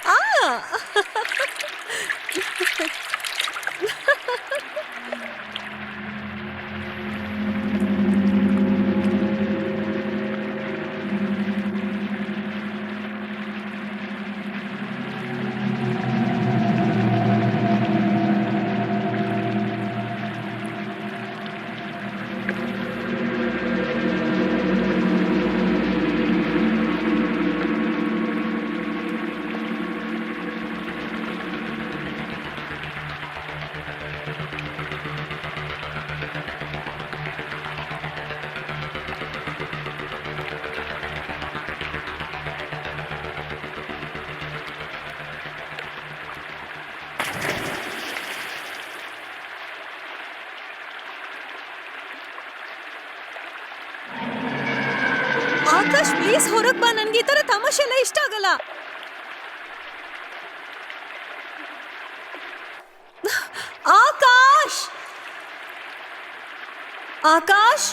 ಆ! ಆಕಾಶ್ ಪ್ಲೀಸ್ ಹೊರಗ್ ಬಾ, ನನ್ಗೆ ಈ ತರ ತಮಾಷೆ ಎಲ್ಲ ಇಷ್ಟ ಆಗಲ್ಲ. ಆಕಾಶ್ ಆಕಾಶ್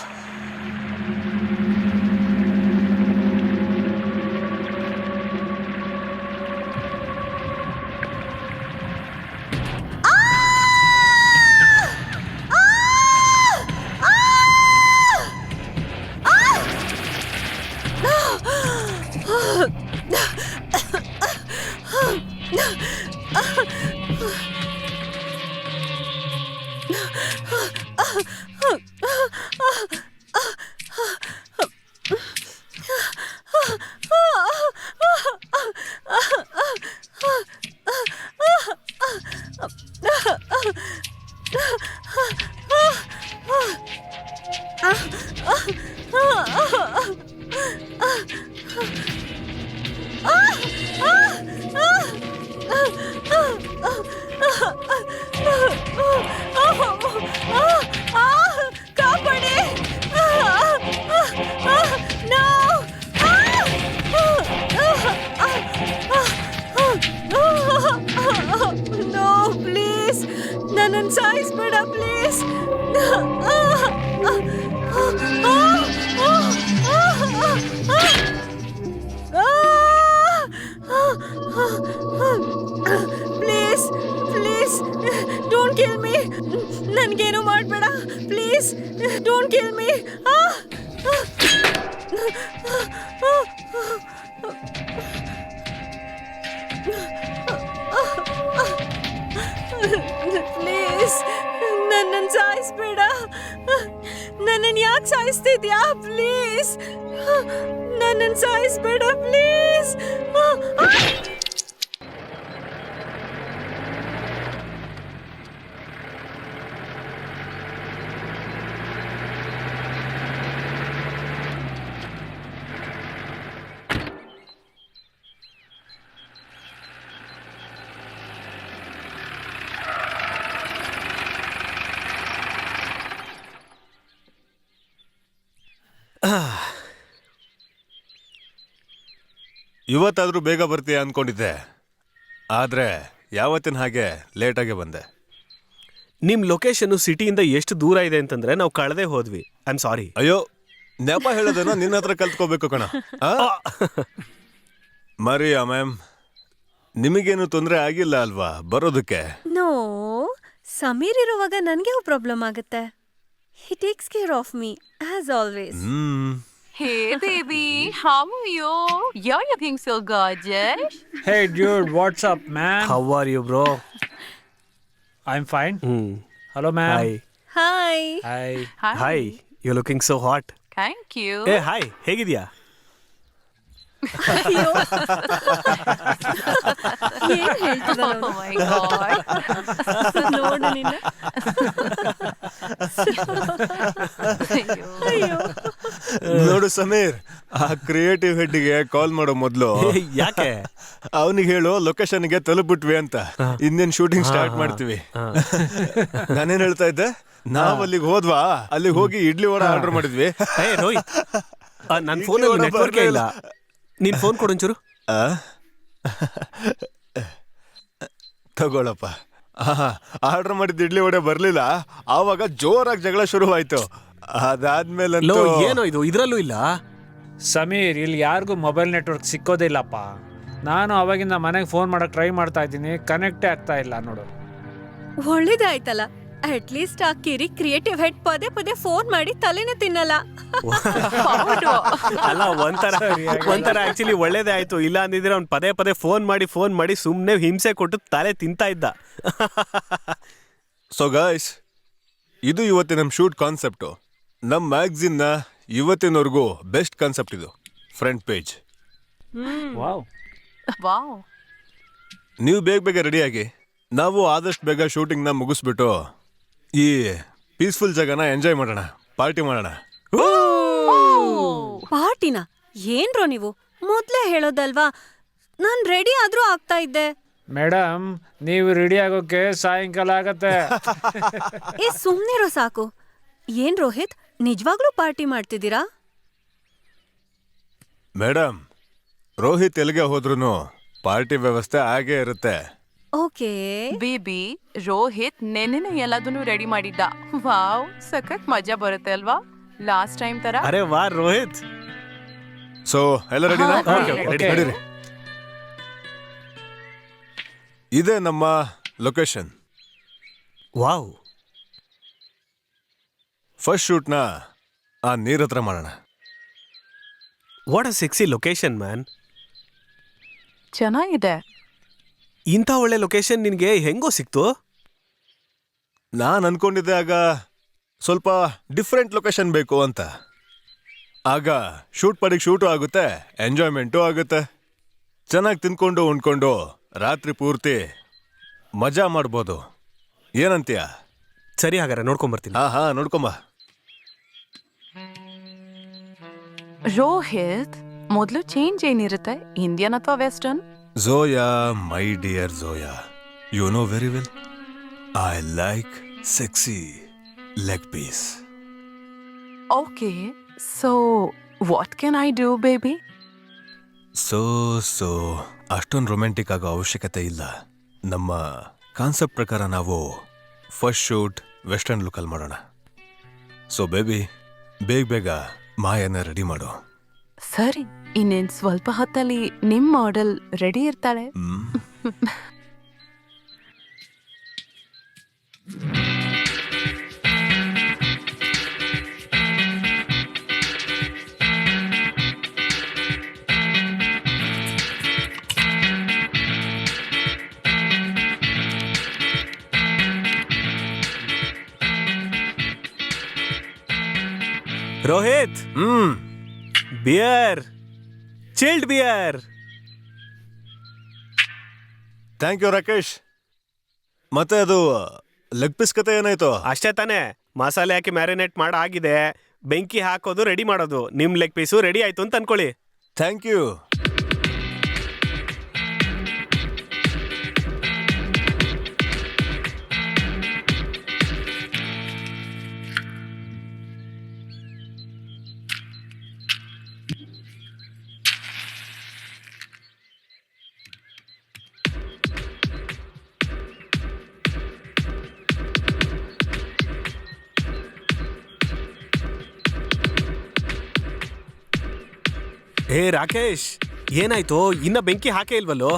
ಕಾಪಾಡಿ. ನೋ ಪ್ಲೀಸ್, ನನ್ನನ್ನು ಸಾಯಿಸ್ಬೇಡ please. Please please don't kill me. ನನ್ಗೇನು ಮಾಡಬೇಡ please, don't kill me. Please ನನ್ನನ್ನು ಸಾಯಿಸ್ಬೇಡ. ನನ್ನನ್ನು ಯಾಕೆ ಸಾಯಿಸ್ತಿದ್ಯಾ? ಪ್ಲೀಸ್ ನನ್ನನ್ನು ಸಾಯಿಸ್ಬೇಡ ಪ್ಲೀಸ್. ಇವತ್ತಾದ್ರೂ ಬೇಗ ಬರ್ತೀಯ ಅನ್ಕೊಂಡಿದ್ದೆ, ಆದ್ರೆ ಯಾವತ್ತಿನ ಹಾಗೆ ಲೇಟಾಗೆ ಬಂದೆ. ನಿಮ್ ಲೊಕೇಶನ್ ಸಿಟಿಯಿಂದ ಎಷ್ಟು ದೂರ ಇದೆ ಅಂತಂದ್ರೆ ನಾವು ಕಳೆದೇ ಹೋದ್ವಿ. I am sorry. ಅಯ್ಯೋ, ನೆಪ ಹೇಳೋದನ್ನ ನಿನ್ನ ಹತ್ರ ಕಲ್ತ್ಕೋಬೇಕು ಕಣ. ಮರಿಯಾ ಮ್ಯಾಮ್, ನಿಮಗೇನು ತೊಂದರೆ ಆಗಿಲ್ಲ ಅಲ್ವಾ ಬರೋದಕ್ಕೆ? ನೋ, ಸಮೀರ್ ಇರುವಾಗ ನನ್ಗೆ ಪ್ರಾಬ್ಲಮ್ ಆಗುತ್ತೆ. He takes care of me as always. Hey baby, how are you? You're looking so gorgeous. Hey dude, what's up man? How are you bro? I'm fine. Hello ma'am. Hi. Hi. Hi. Hi. You're looking so hot. Thank you. Hey hi. ಹೇಗಿದ್ಯಾ? ಅಯ್ಯೋ, ಏನ್ ಹೇಳ್ತಿದ್ದಾನೆ Oh my god. ನೋಡು ನಿನ್ನ. ಅಯ್ಯೋ, ನೋಡು ಸಮೀರ್, ಆ creative ಹೆಡ್ಗೆ ಕಾಲ್ ಮಾಡೋ ಮೊದ್ಲು ಯಾಕೆ? ಅವನಿಗೆ ಹೇಳು ಲೊಕೇಶನ್ಗೆ ತಲುಪಿಟ್ವಿ ಅಂತ. ಇನ್ನೇನ್ ಶೂಟಿಂಗ್ ಸ್ಟಾರ್ಟ್ ಮಾಡ್ತೀವಿ. ನಾನೇನ್ ಹೇಳ್ತಾ ಇದ್ದೆ, ನಾವ್ ಅಲ್ಲಿಗೆ ಹೋದ್ವಾ, ಅಲ್ಲಿಗೆ ಹೋಗಿ ಇಡ್ಲಿ ವಡ ಆರ್ಡರ್ ಮಾಡಿದ್ವಿ. ಹೇ ರೋಹಿತ್, ನನ್ನ ಫೋನಲ್ಲಿ ನೆಟ್ವರ್ಕ್ ಇಲ್ಲ. ನೀನ್ ಫೋನ್ ಕೊಡು ಒಂಚೂರು. ತಗೊಳಪ್ಪ. ಆರ್ಡರ್ ಮಾಡಿದ ಇಡ್ಲಿ ವಡೆ ಬರ್ಲಿಲ್ಲ, ಆವಾಗ ಜೋರಾಗಿ ಜಗಳ ಶುರುವಾಯ್ತು. ಲೋ ಅದಾದ್ಮೇಲಂತೂ ಏನೋ ಇದು ಇದ್ರಲ್ಲೂ ಇಲ್ಲ. ಸಮೀರ್, ಇಲ್ಲಿ ಯಾರಿಗೂ ಮೊಬೈಲ್ ನೆಟ್ವರ್ಕ್ ಸಿಕ್ಕೋದಿಲ್ಲಪ್ಪ. ನಾನು ಅವಾಗಿಂದ ಮನೆಗೆ ಫೋನ್ ಮಾಡಕ್ಕೆ ಟ್ರೈ ಮಾಡ್ತಾ ಇದ್ದೀನಿ, ಕನೆಕ್ಟೇ ಆಗ್ತಾ ಇಲ್ಲ ನೋಡು. ಒಳ್ಳೇದಾಯ್ತಲ್ಲ, ಅಟ್ಲೀಸ್ಟ್ ಆ ಕಿರಿ ಕ್ರಿಯೇಟಿವ್ ಹೆಡ್ ಪದೇ ಪದೇ ಫೋನ್ ಮಾಡಿ ತಲೆನೇ ತಿನ್ನಲ್ಲ. ಹೌದು. ಅಲ್ಲ ಒಂಥರ ಆಕ್ಚುಲಿ ಒಳ್ಳೇದೇ ಆಯ್ತು. ಇಲ್ಲ ಅಂದಿದ್ರೆ ಅವ್ನು ಪದೇ ಪದೇ ಫೋನ್ ಮಾಡಿ ಸುಮ್ಮನೆ ಹಿಂಸೆ ಕೊಟ್ಟು ತಲೆ ತಿಂತಾ ಇದ್ದ. ಸೊ ಗಾಯ್ಸ್, ಇದು ಇವತ್ತಿನ ನಮ್ಮ ಶೂಟ್ ಕಾನ್ಸೆಪ್ಟು. ನಮ್ಮ ಮ್ಯಾಗ್ಝಿನ್ನ ಇವತ್ತಿನವರೆಗೂ ಬೆಸ್ಟ್ ಕಾನ್ಸೆಪ್ಟ್ ಇದು, ಫ್ರಂಟ್ ಪೇಜ್. ವಾವ್. ವಾವ್. ನೀವು ಬೇಗ ರೆಡಿಯಾಗಿ, ನಾವು ಆದಷ್ಟು ಬೇಗ ಶೂಟಿಂಗ್ನ ಮುಗಿಸ್ಬಿಟ್ಟು ಈ ಪೀಸ್ಫುಲ್ ಜಾಗನ ಎಂಜಾಯ್ ಮಾಡೋಣ, ಪಾರ್ಟಿ ಮಾಡೋಣ. ಪಾರ್ಟಿನ? ಏನ್ರೋ ನೀವು ಮೊದ್ಲೇ ಹೇಳೋದಲ್ವಾ? ನಾನ್ ರೆಡಿ ಆದ್ರೂ ಆಗ್ತಾ ಇದ್ದೆ. ಮೇಡಮ್, ನೀವು ರೆಡಿ ಆಗೋಕೆ ಸಾಯಂಕಾಲ ಆಗತ್ತೆ. ಸುಮ್ನಿರೋ ಸಾಕು. ಏನ್ ರೋಹಿತ್, ನಿಜವಾಗ್ಲೂ ಪಾರ್ಟಿ ಮಾಡ್ತಿದ್ದೀರಾ? ಮೇಡಮ್, ರೋಹಿತ್ ಎಲ್ಲಿಗೆ ಹೋದ್ರೂ ಪಾರ್ಟಿ ವ್ಯವಸ್ಥೆ ಆಗೇ ಇರುತ್ತೆ. ಓಕೆ. ಬೇಬಿ, ರೋಹಿತ್ ನೆನ್ನೆನೆ ಎಲ್ಲದನ್ನು ರೆಡಿ ಮಾಡಿದ್ದ. ವಾವ್, ಸಖತ್ ಮಜಾ ಬರುತ್ತೆ ಅಲ್ವಾ, ಲಾಸ್ಟ್ ಟೈಮ್ ತರ. ಅರೆ ವಾ ರೋಹಿತ್. ಸೊ ಎಲ್ಲ ರೆಡಿನಾ? ಹಾ, okay. ನಡೀರಿ. ಇದೇ ನಮ್ಮ ಲೊಕೇಶನ್. ವಾವ್. ಫಸ್ಟ್ ಶೂಟ್ನ ಆ ನೀರ್ ಹತ್ರ ಮಾಡೋಣ. What a sexy location man. ಚೆನ್ನಾಗಿದೆ. ಇಂಥ ಒಳ್ಳೆ ಲೊಕೇಶನ್ ನಿನಗೆ ಹೆಂಗೋ ಸಿಕ್ತು? ನಾನು ಅನ್ಕೊಂಡಿದ್ದೆ ಆಗ ಸ್ವಲ್ಪ ಡಿಫ್ರೆಂಟ್ ಲೊಕೇಶನ್ ಬೇಕು ಅಂತ. ಆಗ ಶೂಟ್ ಪಡಿಗೆ ಶೂಟು ಆಗುತ್ತೆ, ಎಂಜಾಯ್ಮೆಂಟು ಆಗುತ್ತೆ. ಚೆನ್ನಾಗಿ ತಿನ್ಕೊಂಡು ಉಣ್ಕೊಂಡು ರಾತ್ರಿ ಪೂರ್ತಿ ಮಜಾ ಮಾಡ್ಬೋದು. ಏನಂತೀಯ? ಸರಿ, ಹಾಗಾದ್ರೆ ನೋಡ್ಕೊಂಬರ್ತೀನಿ. ಹಾ ನೋಡ್ಕೊಂಬ. ರೋಹಿತ್, ಮೊದಲು ಚೇಂಜ್ ಏನಿರುತ್ತೆ, ಇಂಡಿಯನ್ ಅಥವಾ western? Zoya, my dear Zoya, you know very well, I like sexy leg piece. Okay, so what can I do baby? So ಅಷ್ಟೊಂದು ರೊಮ್ಯಾಂಟಿಕ್ ಆಗೋ ಅವಶ್ಯಕತೆ ಇಲ್ಲ. ನಮ್ಮ ಕಾನ್ಸೆಪ್ಟ್ ಪ್ರಕಾರ ನಾವು ಫಸ್ಟ್ ಶೂಟ್ ವೆಸ್ಟರ್ನ್ ಲುಕ್ಕಲ್ಲಿ ಮಾಡೋಣ. ಸೊ ಬೇಬಿ, ಬೇಗ ಮಾಯನ್ನ ರೆಡಿ ಮಾಡು. ಸರಿ, ಇನ್ನೇನ್ ಸ್ವಲ್ಪ ಹೊತ್ತಲ್ಲಿ ನಿಮ್ ಮಾಡೆಲ್ ರೆಡಿ ಇರ್ತಾಳೆ. Rohit, beer, chilled beer. Thank you Rakesh. ಮತ್ತೆ ಅದು ಲೆಗ್ ಪೀಸ್ ಕತೆ ಏನಾಯ್ತು? ಅಷ್ಟೇ ತಾನೇ, ಮಸಾಲೆ ಹಾಕಿ ಮ್ಯಾರಿನೇಟ್ ಮಾಡಾಗಿದೆ, ಬೆಂಕಿ ಹಾಕೋದು ರೆಡಿ ಮಾಡೋದು. ನಿಮ್ ಲೆಗ್ ಪೀಸು ರೆಡಿ ಆಯ್ತು ಅಂತ ಅನ್ಕೊಳ್ಳಿ. Thank you. ಏ ರಾಕೇಶ್, ಏನಾಯ್ತು? ಇನ್ನ ಬೆಂಕಿ ಹಾಕೇ ಇಲ್ವಲ್ಲೋ?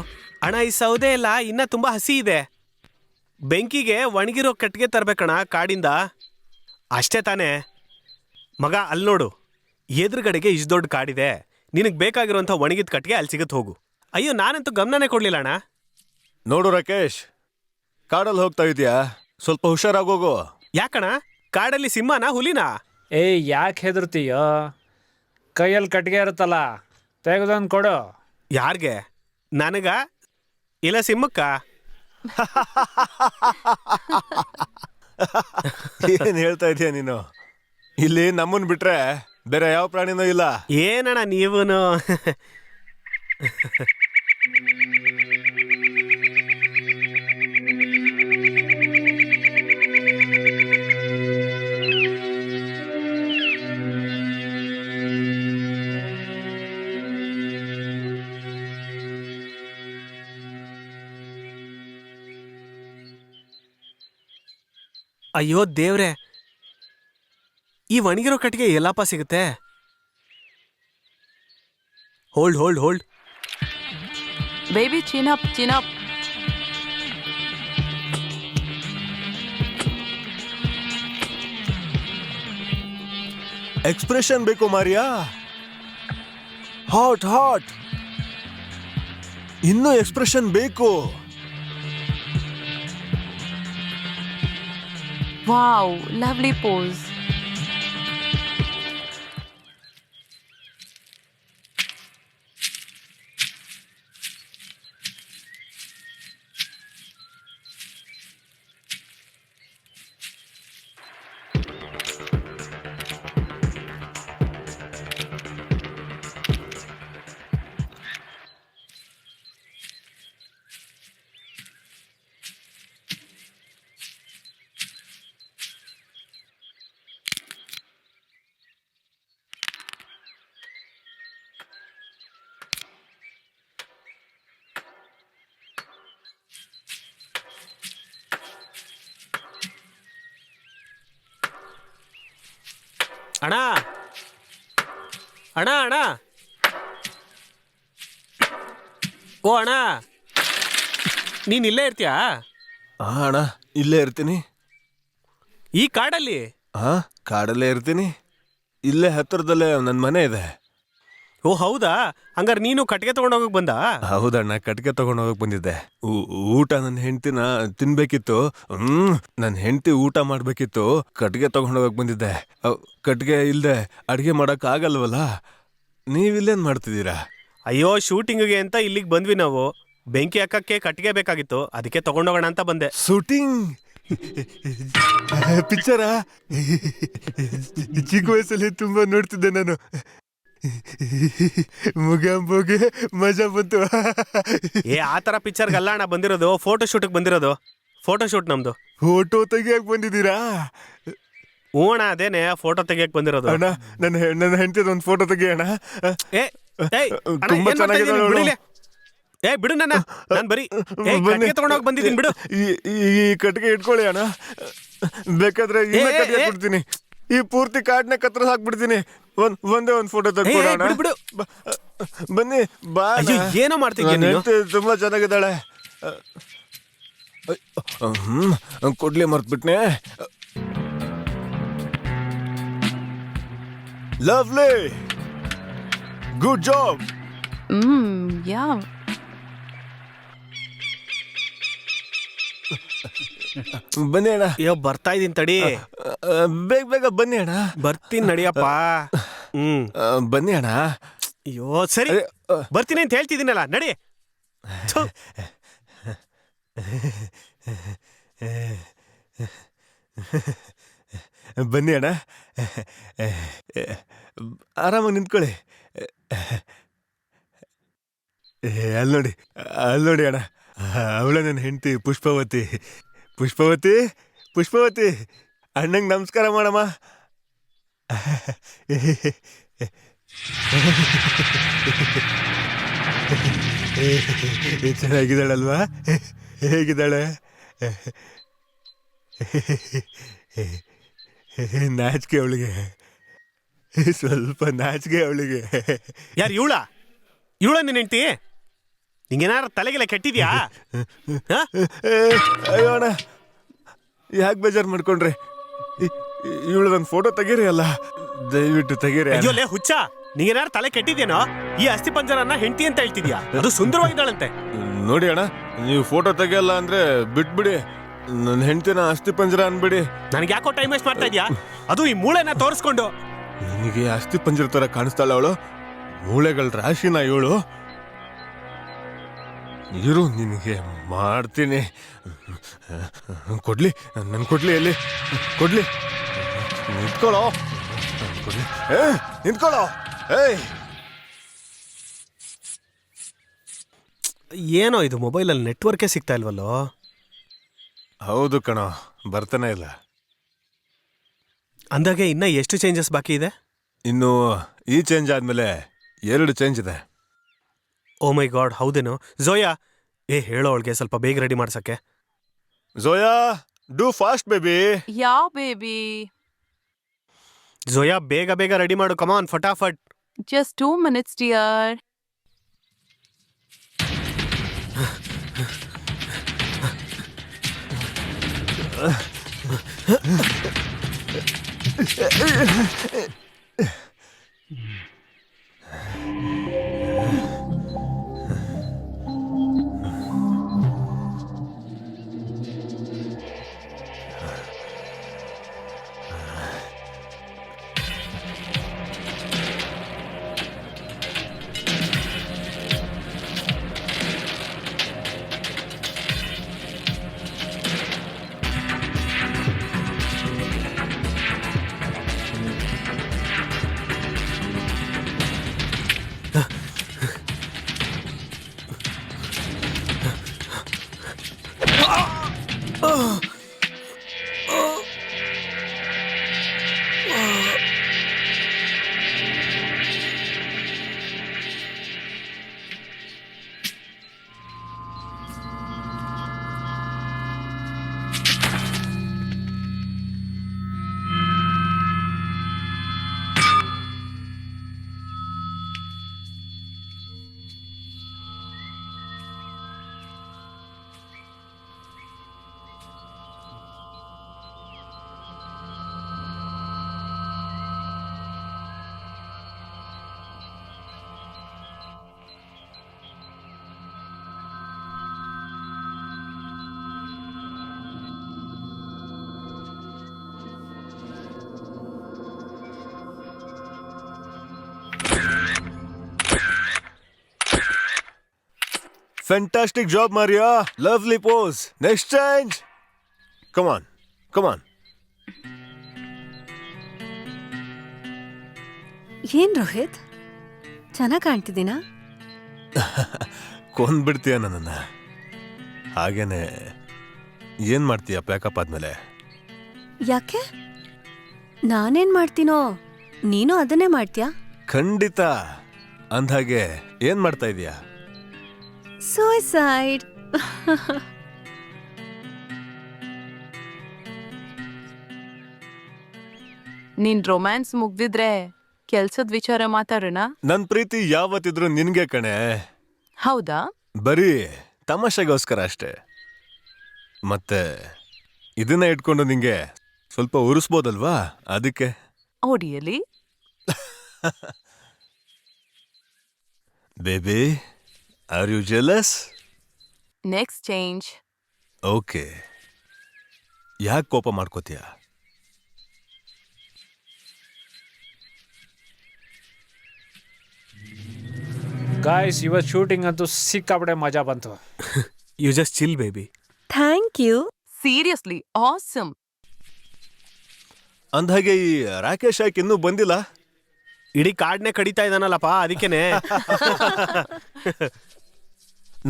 ಅಣ್ಣ, ಈ ಸೌದೆ ಎಲ್ಲ ಇನ್ನ ತುಂಬಾ ಹಸಿ ಇದೆ. ಬೆಂಕಿಗೆ ಒಣಗಿರೋ ಕಟ್ಟಿಗೆ ತರ್ಬೇಕಣ್ಣ ಕಾಡಿಂದ. ಅಷ್ಟೇ ತಾನೇ ಮಗ? ಅಲ್ಲಿ ನೋಡು, ಎದುರುಗಡೆಗೆ ಇಷ್ಟು ದೊಡ್ಡ ಕಾಡಿದೆ. ನಿನಗೆ ಬೇಕಾಗಿರೋಂಥ ಒಣಗಿದ ಕಟ್ಟಿಗೆ ಅಲ್ಲಿ ಸಿಗತ್ತೆ, ಹೋಗು. ಅಯ್ಯೋ, ನಾನಂತೂ ಗಮನನೇ ಕೊಡ್ಲಿಲ್ಲ ಅಣ್ಣ. ನೋಡು ರಾಕೇಶ್, ಕಾಡಲ್ಲಿ ಹೋಗ್ತಾ ಇದೀಯಾ, ಸ್ವಲ್ಪ ಹುಷಾರಾಗೋಗು. ಯಾಕಣ್ಣ? ಕಾಡಲ್ಲಿ ಸಿಂಹನಾ ಹುಲಿನಾ? ಯಾಕೆ ಹೆದರ್ತೀಯೋ? ಕೈಯಲ್ಲಿ ಕಟ್ಟಿಗೆ ಇರುತ್ತಲ್ಲ, ತೆಗೆದೊಂದು ಕೊಡು. ಯಾರ್ಗೆ? ನನಗ ಇಲ್ಲ ಸಿಂಹಕ್ಕ? ಏನ್ ಹೇಳ್ತಾ ಇದೀಯ ನೀನು? ಇಲ್ಲಿ ನಮ್ಮನ್ ಬಿಟ್ರೆ ಬೇರೆ ಯಾವ ಪ್ರಾಣಿನೂ ಇಲ್ಲ. ಏನಣ್ಣ ನೀವೂನು? ಅಯ್ಯೋ ದೇವ್ರೆ, ಈ ಒಣಗಿರೋ ಕಟ್ಟಿಗೆ ಎಲ್ಲಪ್ಪ ಸಿಗುತ್ತೆ? Hold hold hold. Baby chin up chin up. Expression ಬೇಕು ಮಾರಿಯಾ. ಹಾಟ್ ಹಾಟ್, ಇನ್ನೂ ಎಕ್ಸ್ಪ್ರೆಷನ್ ಬೇಕು. Wow, lovely pose. ಅಣ್ಣ ಅಣ್ಣ ಅಣ್ಣ, ಓ ಅಣ್ಣ, ನೀನ್ ಇಲ್ಲೇ ಇರ್ತೀಯಾ? ಅಣ್ಣ ಇಲ್ಲೇ ಇರ್ತೀನಿ. ಈ ಕಾಡಲ್ಲಿ? ಹಾ, ಕಾಡಲ್ಲೇ ಇರ್ತೀನಿ. ಇಲ್ಲೇ ಹತ್ತಿರದಲ್ಲೇ ನನ್ನ ಮನೆ ಇದೆ. ಓ ಹೌದಾ, ಹಂಗಾರೆ ನೀನು ಕಟ್ಟಿಗೆ ತಗೊಂಡೋಗಕ್ ಬಂದ? ಹೌದಣ್ಣ, ಕಟ್ಗೆ ತಗೊಂಡು ಹೋಗಕ್ ಬಂದಿದ್ದೆ. ಊಟ ನನ್ನ ಹೆಂಡ್ತಿನ ತಿನ್ಬೇಕಿತ್ತು. ನನ್ನ ಹೆಂಡ್ತಿ ಊಟ ಮಾಡ್ಬೇಕಿತ್ತು. ಕಟ್ಗೆ ತಗೊಂಡು ಹೋಗಕ್ ಬಂದಿದ್ದೆ. ಕಟ್ಗೆ ಇಲ್ದೆ ಅಡ್ಗೆ ಮಾಡಕ್ ಆಗಲ್ವಲ್ಲ. ನೀವಿಲ್ಲೇನ್ ಮಾಡ್ತಿದ್ದೀರಾ? ಅಯ್ಯೋ, ಶೂಟಿಂಗ್ಗೆ ಅಂತ ಇಲ್ಲಿಗೆ ಬಂದ್ವಿ ನಾವು. ಬೆಂಕಿ ಹಾಕಕ್ಕೆ ಕಟ್ಟಿಗೆ ಬೇಕಾಗಿತ್ತು, ಅದಕ್ಕೆ ತಗೊಂಡೋಗೋಣ ಅಂತ ಬಂದೆ. ಶೂಟಿಂಗ್ ಪಿಕ್ಚರಾ? ಚಿಕ್ಕ ವಯಸ್ಸಲ್ಲಿ ತುಂಬಾ ನೋಡ್ತಿದ್ದೆ ನಾನು. ಮುಗಾಂಬೋಗೆ ಮಜಾ ಬಂತು. ಏ ಆ ಥರ ಪಿಕ್ಚರ್ಗಲ್ಲ ಅಣ್ಣ ಬಂದಿರೋದು, ಫೋಟೋ ಶೂಟಿಗೆ ಬಂದಿರೋದು. ಫೋಟೋ ಶೂಟ್ ನಮ್ದು. ಫೋಟೋ ತೆಗಿಯಕ್ ಬಂದಿದ್ದೀರಾ? ಹ್ಞೂ ಅಣ್ಣ, ಅದೇನೆ ಫೋಟೋ ತೆಗಿಯಕ್ ಬಂದಿರೋದು. ಅಣ್ಣ, ನನ್ನ ಹೆಂಡತಿದ ಒಂದು ಫೋಟೋ ತೆಗಿಯೋಣ. ಏ ಏಯ್, ಅಣ್ಣ, ತುಂಬಾ ಏನ್ ಮಾಡ್ತಾ ಚೆನ್ನಾಗಿದೆ ಇದೀನಿ? ನೋಡು. ಬಿಡಿಲೆ. ಏ ಬಿಡು ನನ್ನ, ನಾನು ಬರೀ ಕಟ್ಟಿಗೆ ತಗೊಂಡೋಗಿ ಬಂದಿದ್ದೀನಿ, ಬಿಡು. ಈ ಕಟ್ಟಿಗೆ ಇಟ್ಕೊಳ್ಳಿ ಅಣ್ಣ. ಬೇಕಾದ್ರೆ ಇನ್ನ ಏ, ಕಟ್ಟಿಗೆ ಏ. ಕೊಡ್ತೀನಿ. ಈ ಪೂರ್ತಿ ಕಾಡ್ನ ಕತ್ರ ಹಾಕ್ಬಿಡ್ತೀನಿ. ಒಂದೇ ಒಂದು ಫೋಟೋ ತೆಗೆದುಕೊಡೋಣ. ಬಿಡು, ಬಿಡು. ಬನ್ನಿ ಬಾ. ಅಯ್ಯೋ, ಏನೋ ಮಾಡ್ತಿದ್ಯಾ ನೀನು? ತುಂಬಾ ಚೆನ್ನಾಗಿದ್ದಾಳೆ. ಕೊಡ್ಲಿ ಮರ್ತ್ಬಿಟ್ನೆ. Lovely, good job. ಯಾ. ಬನ್ನಿ ಅಣ್ಣ. ಅಯ್ಯೋ, ಬರ್ತಾ ಇದೀನಿ ತಡಿ. ಬೇಗ ಬೇಗ ಬನ್ನಿ ಅಣ್ಣ. ಬರ್ತೀನಿ ನಡಿಯಪ್ಪ. ಬನ್ನಿ ಅಣ್ಣ. ಅಯ್ಯೋ ಸರಿ, ಬರ್ತೀನಿ ಅಂತ ಹೇಳ್ತಿದ್ದೀನಲ್ಲ, ನಡಿ. ಥು. ಬನ್ನಿ ಅಣ್ಣ, ಆರಾಮಾಗಿ ನಿಂತ್ಕೊಳ್ಳಿ. ಅಲ್ಲಿ ನೋಡಿ ಅಣ್ಣ, ಅವಳ ನನ್ನ ಹೆಂಡತಿ ಪುಷ್ಪವತಿ. ಪುಷ್ಪವತಿ, ಪುಷ್ಪವತಿ, ಅಣ್ಣಂಗೆ ನಮಸ್ಕಾರ ಮಾಡಮ್ಮ. ಚೆನ್ನಾಗಿದ್ದಾಳಲ್ವಾ? ಹೇಗಿದ್ದಾಳೆ? ನಾಚಿಕೆ ಅವಳಿಗೆ, ಸ್ವಲ್ಪ ನಾಚಿಕೆ ಅವಳಿಗೆ. ಯಾರು ಇವಳ ನಿನ್ನ ಹೆಂಡ್ತಿ? ನಿಂಗೇನಾರು ತಲೆಗೆಲ್ಲ ಕೆಟ್ಟಿದ್ಯಾ? ಅಯ್ಯೋ ಅಣ್ಣ, ಯಾಕೆ ಬೇಜಾರು ಮಾಡ್ಕೊಂಡ್ರಿ? ಇವಳದೊಂದು ಫೋಟೋ ತೆಗೀರಿ ಅಲ್ಲ, ದಯವಿಟ್ಟು ತೆಗೀರಿ. ಅಯ್ಯೋ ಲೇ ಹುಚ್ಚ, ನಿಂಗೇನಾರು ತಲೆ ಕೆಟ್ಟಿದ್ಯೇನೋ? ಈ ಅಸ್ಥಿ ಪಂಜರನ್ನ ಹೆಂಡತಿ ಅಂತ ಹೇಳ್ತಿದ್ಯಾ? ಅದು ಸುಂದರವಾಗಿದ್ದಾಳಂತೆ. ನೋಡಿ ಅಣ್ಣ, ನೀವು ಫೋಟೋ ತೆಗಿಯಲ್ಲ ಅಂದ್ರೆ ಬಿಟ್ಬಿಡಿ. ನನ್ನ ಹೆಂಡತಿನ ಅಸ್ಥಿ ಪಂಜರ ಅನ್ಬಿಡಿ. ನನಗೆ ಯಾಕೋ ಟೈಮ್ ವೇಸ್ಟ್ ಮಾಡ್ತಾ ಇದ್ಯಾ? ಅದು ಈ ಮೂಳೆನ ತೋರಿಸ್ಕೊಂಡು. ನಿನಗೆ ಅಸ್ಥಿ ಪಂಜರ ತರ ಕಾಣಿಸ್ತಾಳ ಅವಳು? ಮೂಳೆಗಳ ರಾಶಿನ ಇವಳು. ಇರು, ನಿನಗೆ ಮಾಡ್ತೀನಿ. ಕೊಡ್ಲಿ, ಕೊಡ್ಲಿ, ಎಲ್ಲಿ ಕೊಡ್ಲಿ? ನಿಂತ್ಕೊಳ್ಳೋ, ಕೊಡ್ಲಿ. ನಿಂತ್ಕೊಳ್ಳೋ. ಏಯ್, ಏನೋ ಇದು, ಮೊಬೈಲಲ್ಲಿ ನೆಟ್ವರ್ಕೇ ಸಿಗ್ತಾ ಇಲ್ವಲ್ಲೋ. ಹೌದು ಕಣೋ, ಬರ್ತಾನೆ ಇಲ್ಲ. ಅಂದಾಗೆ ಇನ್ನ ಎಷ್ಟು ಚೇಂಜಸ್ ಬಾಕಿ ಇದೆ? ಇನ್ನು ಈ ಚೇಂಜ್ ಆದ್ಮೇಲೆ 2 ಚೇಂಜ್ ಇದೆ. ಓ ಮೈ ಗಾಡ್, ಹೌದೇನೋ? ಝೋಯಾ, ಹೇಳೋ ಅವಳಿಗೆ ಸ್ವಲ್ಪ ಬೇಗ ರೆಡಿ ಮಾಡ್ಸಕ್ಕೆ. Zoya, do fast baby. ಯಾವ ಬೇಬಿ? ಜೋಯಾ ಬೇಗ ಬೇಗ ರೆಡಿ ಮಾಡು, ಕಮಾನ್ ಫಟಾಫಟ್. Just 2 minutes dear. Fantastic job, Maria. Lovely pose. Next change. Come on. Come on. ಏನ್ ರೋಹಿತ್, ಚೆನ್ನಾಗಿ ಕಾಣ್ತಿದ್ದೀನಾ? ಕೊಂದ್ಬಿಡ್ತೀಯ ನನ್ನನ್ನ. ಹಾಗೇನೆ ಏನ್ ಮಾಡ್ತೀಯ ಪ್ಯಾಕಪ್ ಆದ್ಮೇಲೆ? ಯಾಕೆ? ನಾನೇನ್ ಮಾಡ್ತೀನೋ ನೀನು ಅದನ್ನೇ ಮಾಡ್ತೀಯಾ? ಖಂಡಿತ. ಅಂದ್ಹಾಗೆ ಏನ್ ಮಾಡ್ತಾ ಇದೀಯಾ? ಸೂಸೈಡ್. ನಿನ್ ರೊಮ್ಯಾನ್ಸ್ ಮುಗ್ದಿದ್ರೆ ಕೆಲ್ಸದ ವಿಚಾರ ಮಾತಾಡೋಣ. ನನ್ ಪ್ರೀತಿ ಯಾವತ್ತಿದ್ರು ನಿನ್ಗೆ ಕಣೆ. ಹೌದಾ? ಬರೀ ತಮಾಷೆಗೋಸ್ಕರ ಅಷ್ಟೇ. ಮತ್ತೆ ಇದನ್ನ ಇಟ್ಕೊಂಡು ನಿಂಗೆ ಸ್ವಲ್ಪ ಉರಿಸ್ಬೋದಲ್ವಾ, ಅದಕ್ಕೆ. ಓಡಿಯಲಿ baby, are you jealous? Next change. Okay, ಯಾಕೆ ಕೋಪ ಮಾಡ್ಕೋತೀಯ? ಗಾಯ್ಸ್, ಇವತ್ತು ಶೂಟಿಂಗ್ ಅಂತೂ ಸಿಕ್ಕಾಪಟ್ಟೆ ಮಜಾ ಬಂತು. You just chill baby. Thank you. Seriously awesome. ಅಂದ್ಹಾಗೆ ಈ ರಾಕೇಶ್ ಯಾಕೆ ಇನ್ನೂ ಬಂದಿಲ್ಲ? ಇಡೀ ಕಾಡ್ನೆ ಕಡಿತಾ ಇದ್ದಾನಲ್ಲಪ್ಪ, ಅದಕ್ಕೇನೆ.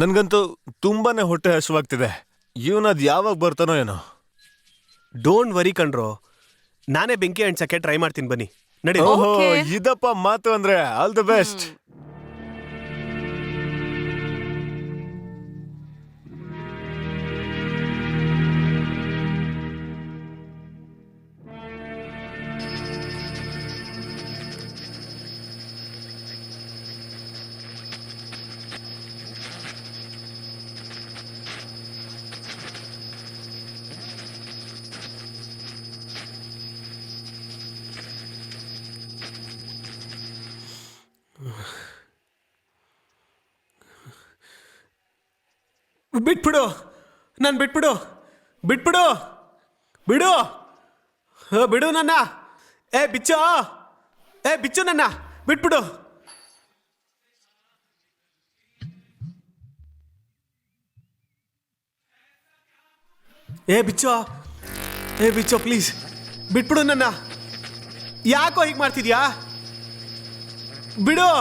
ನನ್ಗಂತೂ ತುಂಬಾನೇ ಹೊಟ್ಟೆ ಹಸುವಾಗ್ತಿದೆ. ಇವನದ್ ಯಾವಾಗ ಬರ್ತಾನೋ ಏನೋ. ಡೋಂಟ್ ವರಿ ಕಣ್ರೋ, ನಾನೇ ಬೆಂಕಿ ಅಂಟ್ಸಕ್ಕೆ ಟ್ರೈ ಮಾಡ್ತೀನಿ, ಬನ್ನಿ ನಡಿ. ಓಹೋ, Okay. ಇದಪ್ಪ ಮಾತು ಅಂದ್ರೆ. All the best. ಬಿಟ್ಬಿಡು, ನಾನು ಬಿಟ್ಬಿಡು, ಬಿಟ್ಬಿಡು, ಬಿಡು, ಬಿಡು ನನ್ನ. ಬಿಚ್ಚು, ಬಿಚ್ಚು ನನ್ನ, ಬಿಟ್ಬಿಡು. ಬಿಚ್ಚು, ಬಿಚ್ಚು ಪ್ಲೀಸ್, ಬಿಟ್ಬಿಡು ನನ್ನ. ಯಾಕೋ ಹೀಗೆ ಮಾಡ್ತಿದ್ಯಾ? ಬಿಡು,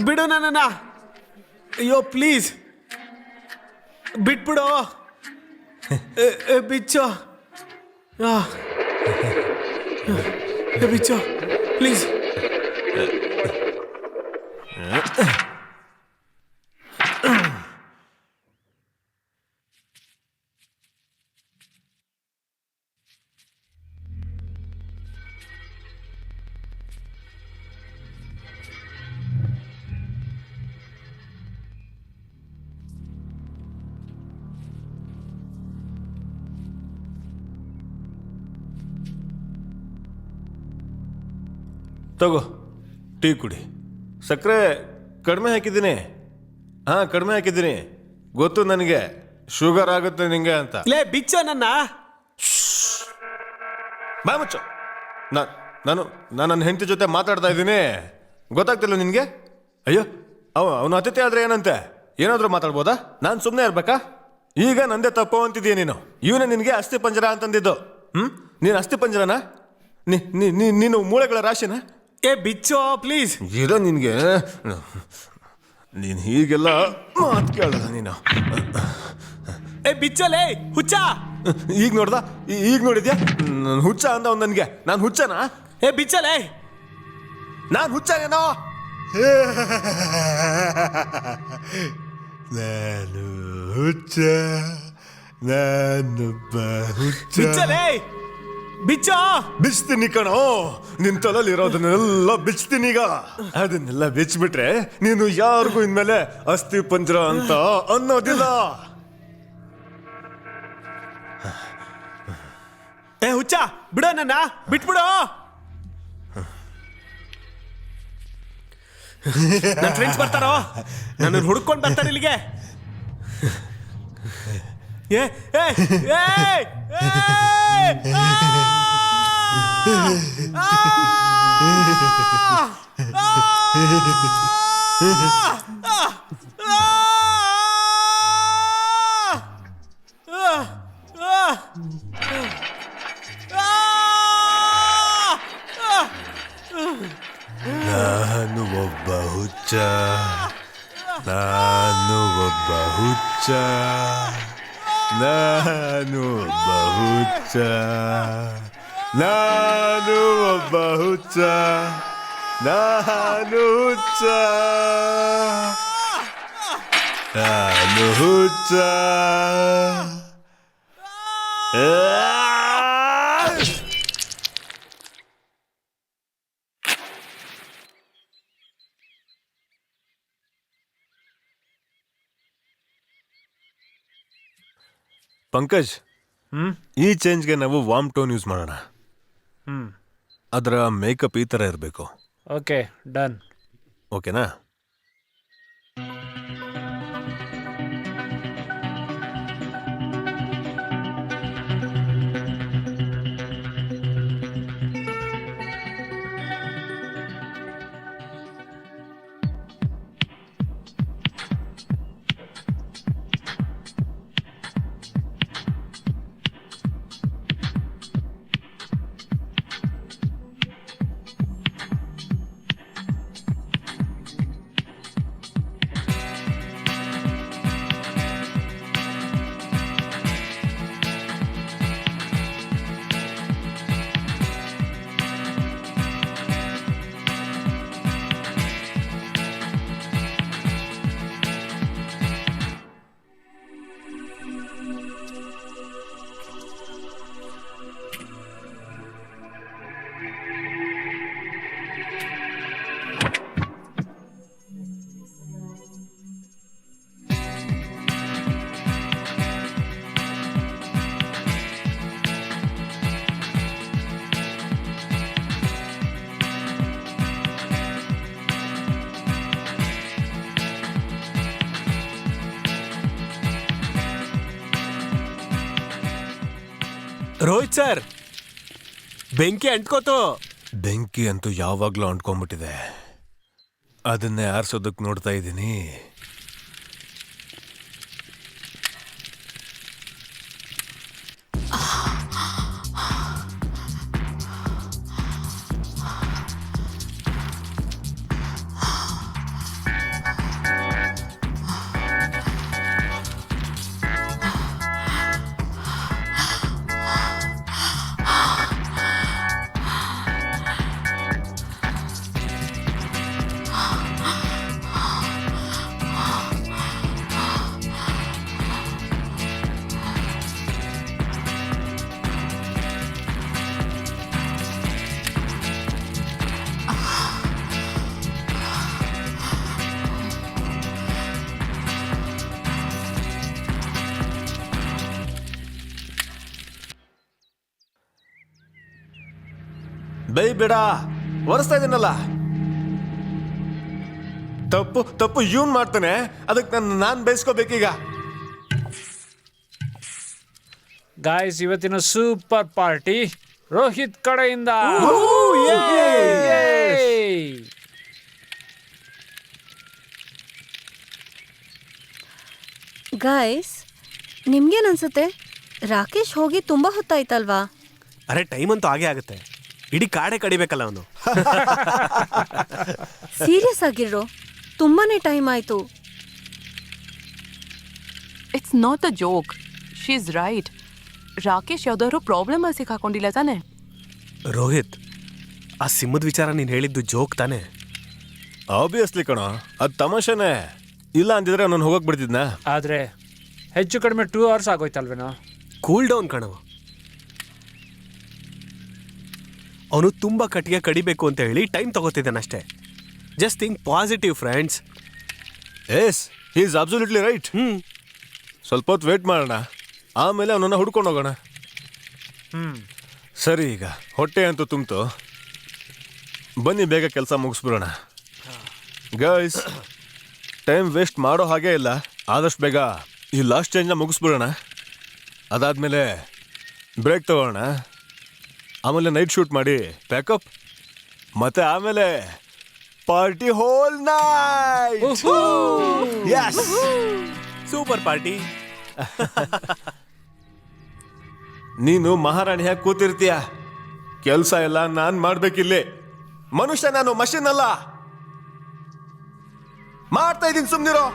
ಬಿಡು ನನ್ನನ್ನ. ಅಯ್ಯೋ ಪ್ಲೀಸ್ ಬಿಟ್ಬಿಡು. ಬಿಚ್ಚು, ಬಿಚ್ಚು ಪ್ಲೀಸ್. ತಗೋ ಟೀ ಕುಡಿ. ಸಕ್ಕರೆ ಕಡಿಮೆ ಹಾಕಿದ್ದೀನಿ. ಹಾಂ, ಕಡಿಮೆ ಹಾಕಿದ್ದೀನಿ. ಗೊತ್ತು ನನಗೆ ಶುಗರ್ ಆಗುತ್ತೆ ನಿಂಗೆ ಅಂತ. ಲೇ ಬಿಚ್ಚ ನನ್ನ. ಬಾ ಮುಚ್ಚು. ನಾನು ನನ್ನ ಹೆಂಡತಿ ಜೊತೆ ಮಾತಾಡ್ತಾ ಇದ್ದೀನಿ, ಗೊತ್ತಾಗ್ತಿಲ್ಲ ನಿನಗೆ? ಅಯ್ಯೋ, ಅವನು ಅತಿಥಿ ಆದರೆ ಏನಂತೆ, ಏನಾದರೂ ಮಾತಾಡ್ಬೋದಾ? ನಾನು ಸುಮ್ಮನೆ ಇರ್ಬೇಕಾ? ಈಗ ನಂದೇ ತಪ್ಪು ಅಂತಿದ್ದೀಯ ನೀನು. ಇವನೇ ನಿನಗೆ ಅಸ್ಥಿ ಪಂಜರ ಅಂತಂದಿದ್ದು. ನೀನು ಅಸ್ಥಿ ಪಂಜರನಾ? ನೀನು ಮೂಳೆಗಳ ರಾಶಿನ? ಏ ಬಿಚ್ಚೋ ಪ್ಲೀಸ್. ಇರೋ ನಿನಗೆ, ನೀನು ಹೀಗೆಲ್ಲ ಮಾತು ಕೇಳಲ್ಲ ನೀನು. ಏ ಬಿಚ್ಚಲೇ ಹುಚ್ಚ. ಈಗ ನೋಡ್ದ? ಈಗ ನೋಡಿದ್ಯಾ? ನಾನು ಹುಚ್ಚ ಅಂದ ಅವ್ನು ನನಗೆ. ನಾನು ಹುಚ್ಚನಾ? ಏ ಬಿಚ್ಚಲೇ. ನಾನು ಹುಚ್ಚನೇನೋ? ನಾನು ಹುಚ್ಚ, ನಾನೊಬ್ಬ ಹುಚ್ಚ. ಬಿಚ್ಚಲೇ ಬಿಚ್ಚೋ. ಬಿಚ್ತೀನಿ ಕಣೋ, ನಿನ್ ತಲೆಲಿರೋದನ್ನೆಲ್ಲ ಬಿಚ್ತೀನಿ ಈಗ. ಅದನ್ನೆಲ್ಲ ಬಿಚ್ಬಿಟ್ರೆ ನೀನು ಯಾರಿಗೂ ಇನ್ಮೇಲೆ ಅಸ್ಥಿ ಪಂಜರ ಅಂತ ಅನ್ನೋದಿಲ್ಲ. ಏ ಹುಚ್ಚ ಬಿಡೋ ನನ್ನ, ಬಿಟ್ಬಿಡು. ನನ್ನ ಫ್ರೆಂಡ್ಸ್ ಬರ್ತಾರೋ, ನನ್ನ ಹುಡ್ಕೊಂಡು ಬರ್ತಾರೆ ಇಲ್ಲಿಗೆ. ಏ ಏ ಏ ನಾನು ಒಬ್ಬ ಹುಚ್ಚ, ನಾನು ಒಬ್ಬ ಹುಚ್ಚ, ನಾನು ಒಬ್ಬ ಹುಚ್ಚ, ನಾನು ಒಬ್ಬ ಹುಚ್ಚ, ನಾನು ಹುಚ್ಚ, ನಾನು ಹುಚ್ಚ. ಪಂಕಜ್, ಈ ಚೇಂಜ್ಗೆ ನಾವು ವಾರ್ಮ್ ಟೋನ್ ಯೂಸ್ ಮಾಡೋಣ. ಅದರ ಮೇಕಪ್ ಈ ಥರ ಇರಬೇಕು. Okay, done. ಓಕೆನಾ? ರೋಹಿತ್ ಸರ್, ಬೆಂಕಿ ಅಂಟ್ಕೋತು. ಬೆಂಕಿ ಅಂತೂ ಯಾವಾಗಲೂ ಅಂಟ್ಕೊಂಡ್ಬಿಟ್ಟಿದೆ. ಅದನ್ನೇ ಆರಿಸೋದಕ್ಕೆ ನೋಡ್ತಾ ಇದ್ದೀನಿ. ಬೇಡ, ಒರೆಸ್ತಾ ಇದೀನಲ್ಲ. ತಪ್ಪು ತಪ್ಪು ಇವನ್ ಮಾಡ್ತಾನೆ, ಅದಕ್ಕೆ ನಾನ್ ಬಯಸ್ಕೋಬೇಕೀಗ. ಗಾಯ್ಸ್, ಇವತ್ತಿನ ಸೂಪರ್ ಪಾರ್ಟಿ ರೋಹಿತ್ ಕಡೆಯಿಂದ. ಗಾಯ್ಸ್, ನಿಮ್ಗೇನ್ ಅನ್ಸುತ್ತೆ? ರಾಕೇಶ್ ಹೋಗಿ ತುಂಬಾ ಹೊತ್ತಾಯ್ತಲ್ವಾ? ಅರೆ ಟೈಮ್ ಅಂತೂ ಹಾಗೆ ಆಗುತ್ತೆ, ಇಡೀ ಕಾಡೆ ಕಡಿಬೇಕಲ್ಲ ಅವನು. ಸೀರಿಯಸ್ ಆಗಿರೋ, ತುಂಬಾನೇ ಟೈಮ್ ಆಯ್ತು. It's not a joke, she is right. Rakesh ಯಾವ್ದಾದ್ರು ಪ್ರಾಬ್ಲಮ್ ಅಲ್ಲಿ ಸಿಕ್ಕಾಕೊಂಡಿಲ್ಲ ತಾನೆ? ರೋಹಿತ್, ಆ ಸಿಂಹದ ವಿಚಾರ ನೀನು ಹೇಳಿದ್ದು ಜೋಕ್ ತಾನೆ? ಆಬ್ವಿಯಸ್ಲಿ ಕಣ, ಅದು ತಮಾಷೆನೆ. ಇಲ್ಲ ಅಂದಿದ್ರೆ ನಾನು ಹೋಗಕ್ ಬಿಡ್ತಿದ್ನಾ? ಆದ್ರೆ ಹೆಚ್ಚು ಕಡಿಮೆ 2 hours ಆಗೋಯ್ತಲ್ವೇನೋ. ಕೂಲ್ ಡೌನ್ ಕಣವ. ಅವನು ತುಂಬ ಕಟ್ಟಿಗೆ ಕಡಿಬೇಕು ಅಂತ ಹೇಳಿ ಟೈಮ್ ತಗೋತಿದ್ದಾನಷ್ಟೇ. Just think positive friends. Yes, he is absolutely right. ಸ್ವಲ್ಪ ಹೊತ್ತು ವೇಟ್ ಮಾಡೋಣ, ಆಮೇಲೆ ಅವನನ್ನ ಹುಡ್ಕೊಂಡು ಹೋಗೋಣ. ಸರಿ, ಈಗ ಹೊಟ್ಟೆ ಅಂತೂ ತುಂಬ್ತು, ಬನ್ನಿ ಬೇಗ ಕೆಲಸ ಮುಗಿಸ್ಬಿಡೋಣ. ಗೈಸ್, ಟೈಮ್ ವೇಸ್ಟ್ ಮಾಡೋ ಹಾಗೆ ಇಲ್ಲ. ಆದಷ್ಟು ಬೇಗ ಈ ಲಾಸ್ಟ್ ಚೇಂಜ್ನ ಮುಗಿಸ್ಬಿಡೋಣ. ಅದಾದಮೇಲೆ ಬ್ರೇಕ್ ತಗೋಣ, ಆಮೇಲೆ ನೈಟ್ ಶೂಟ್ ಮಾಡಿ ಪ್ಯಾಕಪ್, ಮತ್ತೆ ಆಮೇಲೆ party whole night. Yes, super party. ನೀನು ಮಹಾರಾಣಿಯಾಗಿ ಕೂತಿರ್ತೀಯ, ಕೆಲಸ ಎಲ್ಲ ನಾನ್ ಮಾಡ್ಬೇಕಿಲ್ಲಿ. ಮನುಷ್ಯ ನಾನು, ಮಷಿನ್ ಅಲ್ಲ. ಮಾಡ್ತಾ ಇದ್ದೀನಿ, ಸುಮ್ನಿರೋ.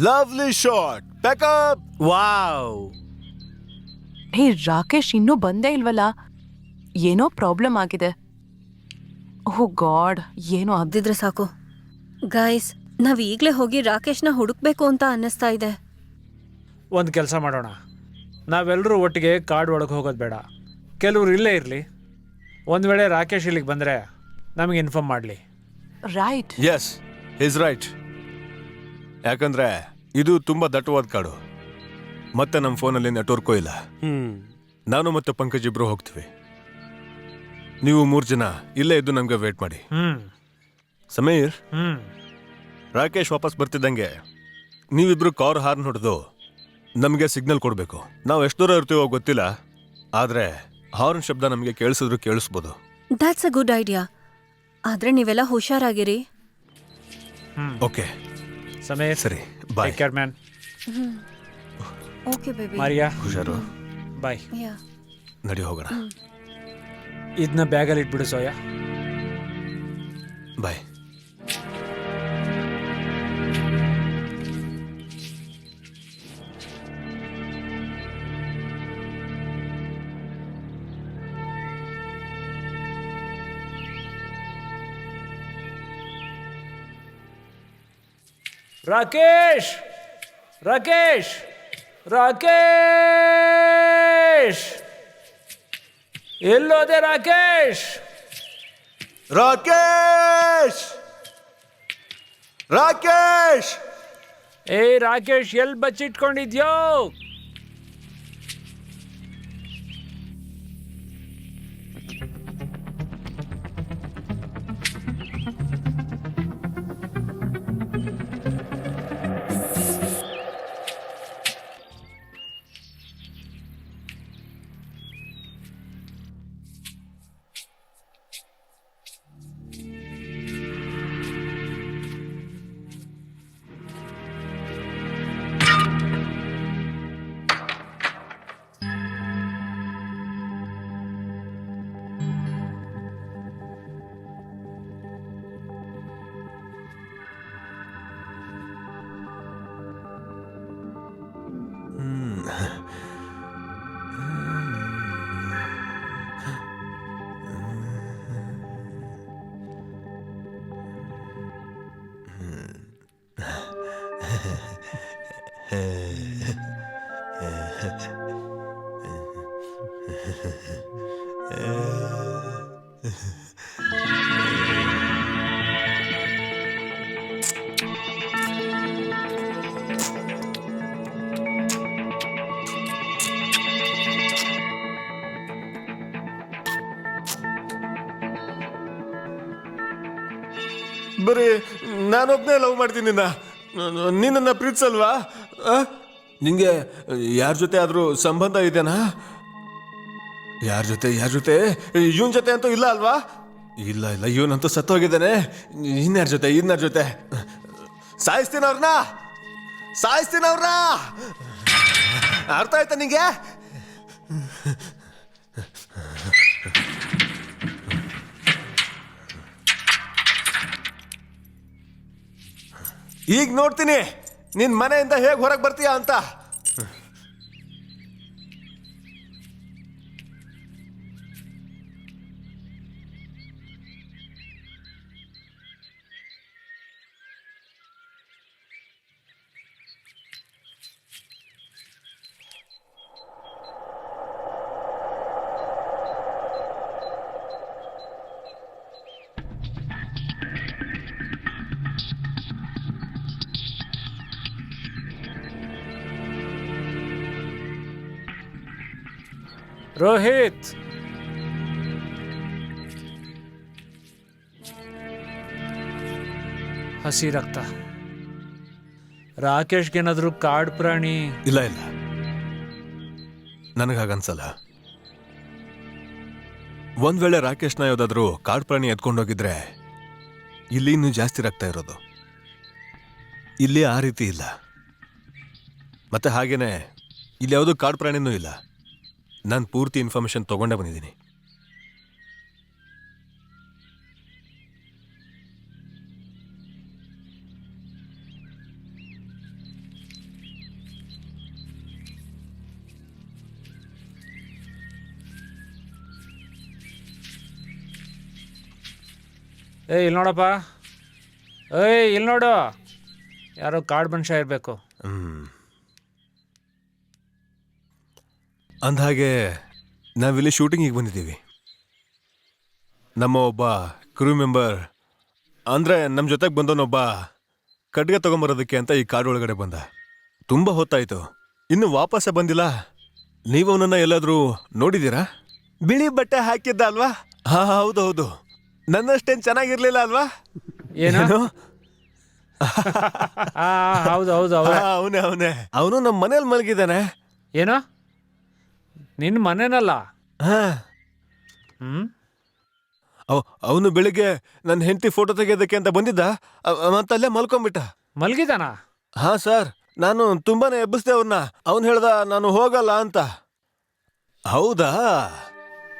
Lovely shot, pack up. Wow. Hey Rakesh, ಇನ್ನೂ ಬಂದೇ ಇಲ್ವಲ್ಲ? ಏನೋ ಪ್ರಾಬ್ಲಮ್ ಆಗಿದೆ. ಓಹ್ ಗಾಡ್, ಏನೋ ಅದಿದ್ರೆ ಸಾಕು. ಗಾಯ್ಸ್, ನಾವ್ ಈಗ್ಲೇ ಹೋಗಿ ರಾಕೇಶ್ನ ಹುಡುಕ್ಬೇಕು ಅಂತ ಅನ್ನಿಸ್ತಾ ಇದೆ. ಒಂದು ಕೆಲಸ ಮಾಡೋಣ, ನಾವೆಲ್ಲರೂ ಒಟ್ಟಿಗೆ ಕಾಡು ಒಳಗೆ ಹೋಗೋದು ಬೇಡ. ಕೆಲವ್ರು ಇಲ್ಲೇ ಇರಲಿ. ಒಂದು ವೇಳೆ ರಾಕೇಶ್ ಇಲ್ಲಿಗೆ ಬಂದರೆ ನಮಗೆ ಇನ್ಫಾರ್ಮ್ ಮಾಡಲಿ. ರೈಟ್. Yes, is right. ಯಾಕಂದ್ರೆ ಇದು ತುಂಬಾ ದಟ್ಟವಾದ ಕಾಡು, ಮತ್ತೆ ನಮ್ಮ ಫೋನಲ್ಲಿ ನೆಟ್ವರ್ಕೂ ಇಲ್ಲ. ನಾನು ಮತ್ತೆ ಪಂಕಜ್ ಇಬ್ರು ಹೋಗ್ತೀವಿ. ನೀವು 3 ಜನ ಇಲ್ಲೇ ಇದ್ದು ನಮ್ಗೆ ವೇಟ್ ಮಾಡಿ. ಸಮೀರ್, ರಾಕೇಶ್ ವಾಪಸ್ ಬರ್ತಿದ್ದಂಗೆ ನೀವಿಬ್ರು ಕಾರ್ ಹಾರ್ನ್ ಹೊಡೆದು ನಮಗೆ ಸಿಗ್ನಲ್ ಕೊಡಬೇಕು. ನಾವು ಎಷ್ಟು ದೂರ ಇರ್ತೀವೋ ಗೊತ್ತಿಲ್ಲ, ಆದ್ರೆ ಹಾರ್ನ್ ಶಬ್ದ ನಮಗೆ ಕೇಳಿಸಿದ್ರು ಕೇಳಿಸ್ಬೋದು. That's a good idea. ಆದ್ರೆ ನೀವೆಲ್ಲ ಹುಷಾರಾಗಿರಿ. ಓಕೆ ಸಮೀರ್, ಸರಿ, bye. Take care man. Okay baby. Maria, ಹುಷಾರು. ಬಾಯ್. ಯಾ. ನಡಿ ಹೋಗೋಣ. ಇದನ್ನ ಬ್ಯಾಗಲ್ಲಿ ಇಟ್ಬಿಡು ಸೋಯಾ. ಬಾಯ್. ರಾಕೇಶ್, ರಾಕೇಶ್, ರಾಕೇಶ್, ಎಲ್ಲೋದೆ ರಾಕೇಶ್? ರಾಕೇಶ್, ರಾಕೇಶ್. ಏ ರಾಕೇಶ್, ಎಲ್ಲಿ ಬಚ್ಚಿಟ್ಕೊಂಡಿದ್ಯೋ? ಬರೀ ನಾನೊಬ್ನೇ ಲವ್ ಮಾಡ್ತೀನಿ ನಿನ್ನ ಪ್ರೀತಿಸಲ್ವಾ? ನಿಂಗೆ ಯಾರ ಜೊತೆ ಆದ್ರೂ ಸಂಬಂಧ ಇದೆನಾ? ಯಾರ ಜೊತೆ ಇವನ್ ಜೊತೆ ಅಂತೂ ಇಲ್ಲ ಅಲ್ವಾ? ಇಲ್ಲ ಇವನಂತೂ ಸತ್ತೋಗಿದ್ದಾನೆ. ಇನ್ಯಾರ ಜೊತೆ ಸಾಯಿಸ್ತೀನಿ ಅವ್ರನ್ನ. ಅರ್ಥ ಆಯ್ತಾ ನಿಂಗೆ? ಈಗ ನೋಡ್ತೀನಿ ನಿನ್ ಮನೆಯಿಂದ ಹೇಗೆ ಹೊರಗೆ ಬರ್ತೀಯಾ ಅಂತ. ರೋಹಿತ್, ಹಸಿ ರಕ್ತ. ರಾಕೇಶ್ಗೇನಾದ್ರೂ ಕಾಡು ಪ್ರಾಣಿ? ಇಲ್ಲ ನನಗಾಗನ್ಸಲ್ಲ. ಒಂದ್ ವೇಳೆ ರಾಕೇಶ್ನ ಯಾವ್ದಾದ್ರು ಕಾಡು ಪ್ರಾಣಿ ಎತ್ಕೊಂಡೋಗಿದ್ರೆ ಇಲ್ಲಿ ಇನ್ನೂ ಜಾಸ್ತಿ ರಕ್ತ ಇರೋದು. ಇಲ್ಲಿ ಆ ರೀತಿ ಇಲ್ಲ. ಮತ್ತೆ ಹಾಗೇನೆ ಇಲ್ಲಿ ಯಾವುದೂ ಕಾಡು ಪ್ರಾಣಿನೂ ಇಲ್ಲ. ನಾನು ಪೂರ್ತಿ ಇನ್ಫಾರ್ಮೇಶನ್ ತಗೊಂಡೇ ಬಂದಿದ್ದೀನಿ. ಇಲ್ಲಿ ನೋಡಪ್ಪ, ಇಲ್ಲಿ ನೋಡು, ಯಾರೋ ಕಾಡು ಮನುಷ್ಯ ಇರಬೇಕು. ಅಂದಹಾಗೆ ನಾವಿಲ್ಲಿ ಶೂಟಿಂಗಿಗೆ ಬಂದಿದ್ದೀವಿ. ನಮ್ಮ ಒಬ್ಬ ಕ್ರೂ ಮೆಂಬರ್ ಅಂದರೆ ನಮ್ಮ ಜೊತೆಗೆ ಬಂದವನೊಬ್ಬ ಖಡ್ಗ ತೊಗೊಂಬರೋದಕ್ಕೆ ಅಂತ ಈ ಕಾಡು ಒಳಗಡೆ ಬಂದ. ತುಂಬ ಹೊತ್ತಾಯಿತು, ಇನ್ನೂ ವಾಪಸ್ಸೇ ಬಂದಿಲ್ಲ. ನೀವು ಅವನನ್ನು ಎಲ್ಲಾದರೂ ನೋಡಿದ್ದೀರಾ? ಬಿಳಿ ಬಟ್ಟೆ ಹಾಕಿದ್ದ ಅಲ್ವಾ? ಹಾಂ, ಹೌದು. ನನ್ನಷ್ಟೇನು ಚೆನ್ನಾಗಿರ್ಲಿಲ್ಲ ಅಲ್ವಾ? ಏನು? ಹೌದು. ಅವನೇ ಅವನು ನಮ್ಮ ಮನೇಲಿ ಮಲಗಿದ್ದಾನೆ. ಏನೋ ನಿನ್ನ ಮನೇನಲ್ಲ? ಅವನು ಬೆಳಿಗ್ಗೆ ನನ್ನ ಹೆಂಡತಿ ಫೋಟೋ ತೆಗೆಯೋದಕ್ಕೆ ಅಂತ ಬಂದಿದ್ದ, ಮತ್ತಲ್ಲೇ ಮಲ್ಕೊಂಡ್ಬಿಟ್ಟ. ಮಲಗಿದಾನ? ಹಾಂ ಸರ್, ನಾನು ತುಂಬಾನೇ ಎಬ್ಬಿಸ್ದೆ ಅವ್ರನ್ನ. ಅವನು ಹೇಳ್ದ ನಾನು ಹೋಗಲ್ಲ ಅಂತ. ಹೌದಾ?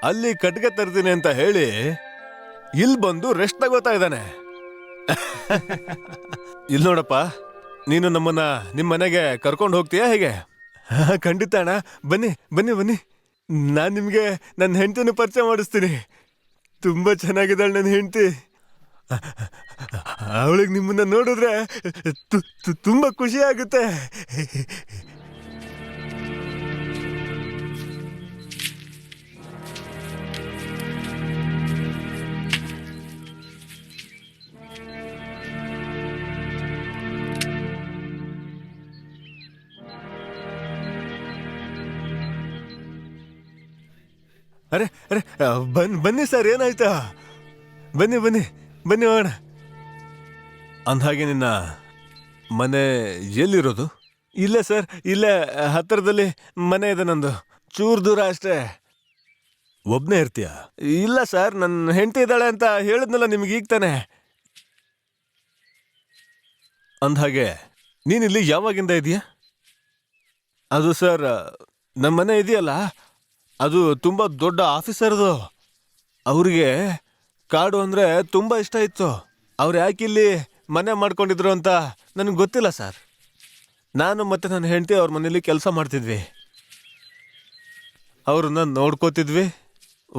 ಅಲ್ಲಿ ಕಟ್ಗೆ ತರ್ತೀನಿ ಅಂತ ಹೇಳಿ ಇಲ್ಲಿ ಬಂದು ರೆಸ್ಟ್ ತಗೋತಾ ಇದ್ದಾನೆ. ಇಲ್ಲಿ ನೋಡಪ್ಪ, ನೀನು ನಮ್ಮನ್ನ ನಿಮ್ಮ ಮನೆಗೆ ಕರ್ಕೊಂಡು ಹೋಗ್ತೀಯಾ ಹೇಗೆ? ಖಂಡಿತ ಅಣ್ಣ, ಬನ್ನಿ. ನಾನು ನಿಮಗೆ ನನ್ನ ಹೆಂಡತಿನ ಪರಿಚಯ ಮಾಡಿಸ್ತೀನಿ. ತುಂಬ ಚೆನ್ನಾಗಿದ್ದಾಳೆ ನನ್ನ ಹೆಂಡತಿ. ಅವಳಿಗೆ ನಿಮ್ಮನ್ನ ನೋಡಿದ್ರೆ ತುಂಬ ಖುಷಿ ಆಗುತ್ತೆ. ಅರೆ ಬನ್ನಿ ಸರ್, ಏನಾಯ್ತಾ? ಬನ್ನಿ ಹೋಗೋಣ. ಅಂದಹಾಗೆ ನಿನ್ನ ಮನೆ ಎಲ್ಲಿರೋದು? ಇಲ್ಲೇ ಸರ್, ಇಲ್ಲೇ ಹತ್ತಿರದಲ್ಲಿ ಮನೆ ಇದೆ ನಂದು. ಚೂರು ದೂರ ಅಷ್ಟೇ. ಒಬ್ಬನೇ ಇರ್ತೀಯ? ಇಲ್ಲ ಸರ್, ನನ್ನ ಹೆಂಡತಿ ಇದ್ದಾಳೆ ಅಂತ ಹೇಳಿದ್ನಲ್ಲ ನಿಮ್ಗೆ ಈಗ ತಾನೆ. ಅಂದಹಾಗೆ ನೀನಿಲ್ಲಿ ಯಾವಾಗಿಂದ ಇದೆಯಾ? ಅದು ಸರ್, ನಮ್ಮ ಮನೆ ಇದೆಯಲ್ಲ, ಅದು ತುಂಬ ದೊಡ್ಡ ಆಫೀಸರ್ದು. ಅವ್ರಿಗೆ ಕಾಡು ಅಂದರೆ ತುಂಬ ಇಷ್ಟ ಇತ್ತು. ಅವ್ರು ಯಾಕಿಲ್ಲಿ ಮನೆ ಮಾಡ್ಕೊಂಡಿದ್ರು ಅಂತ ನನಗೆ ಗೊತ್ತಿಲ್ಲ ಸರ್. ನಾನು ಮತ್ತು ನನ್ನ ಹೆಂಡತಿ ಅವ್ರ ಮನೇಲಿ ಕೆಲಸ ಮಾಡ್ತಿದ್ವಿ. ಅವ್ರನ್ನ ನೋಡ್ಕೋತಿದ್ವಿ.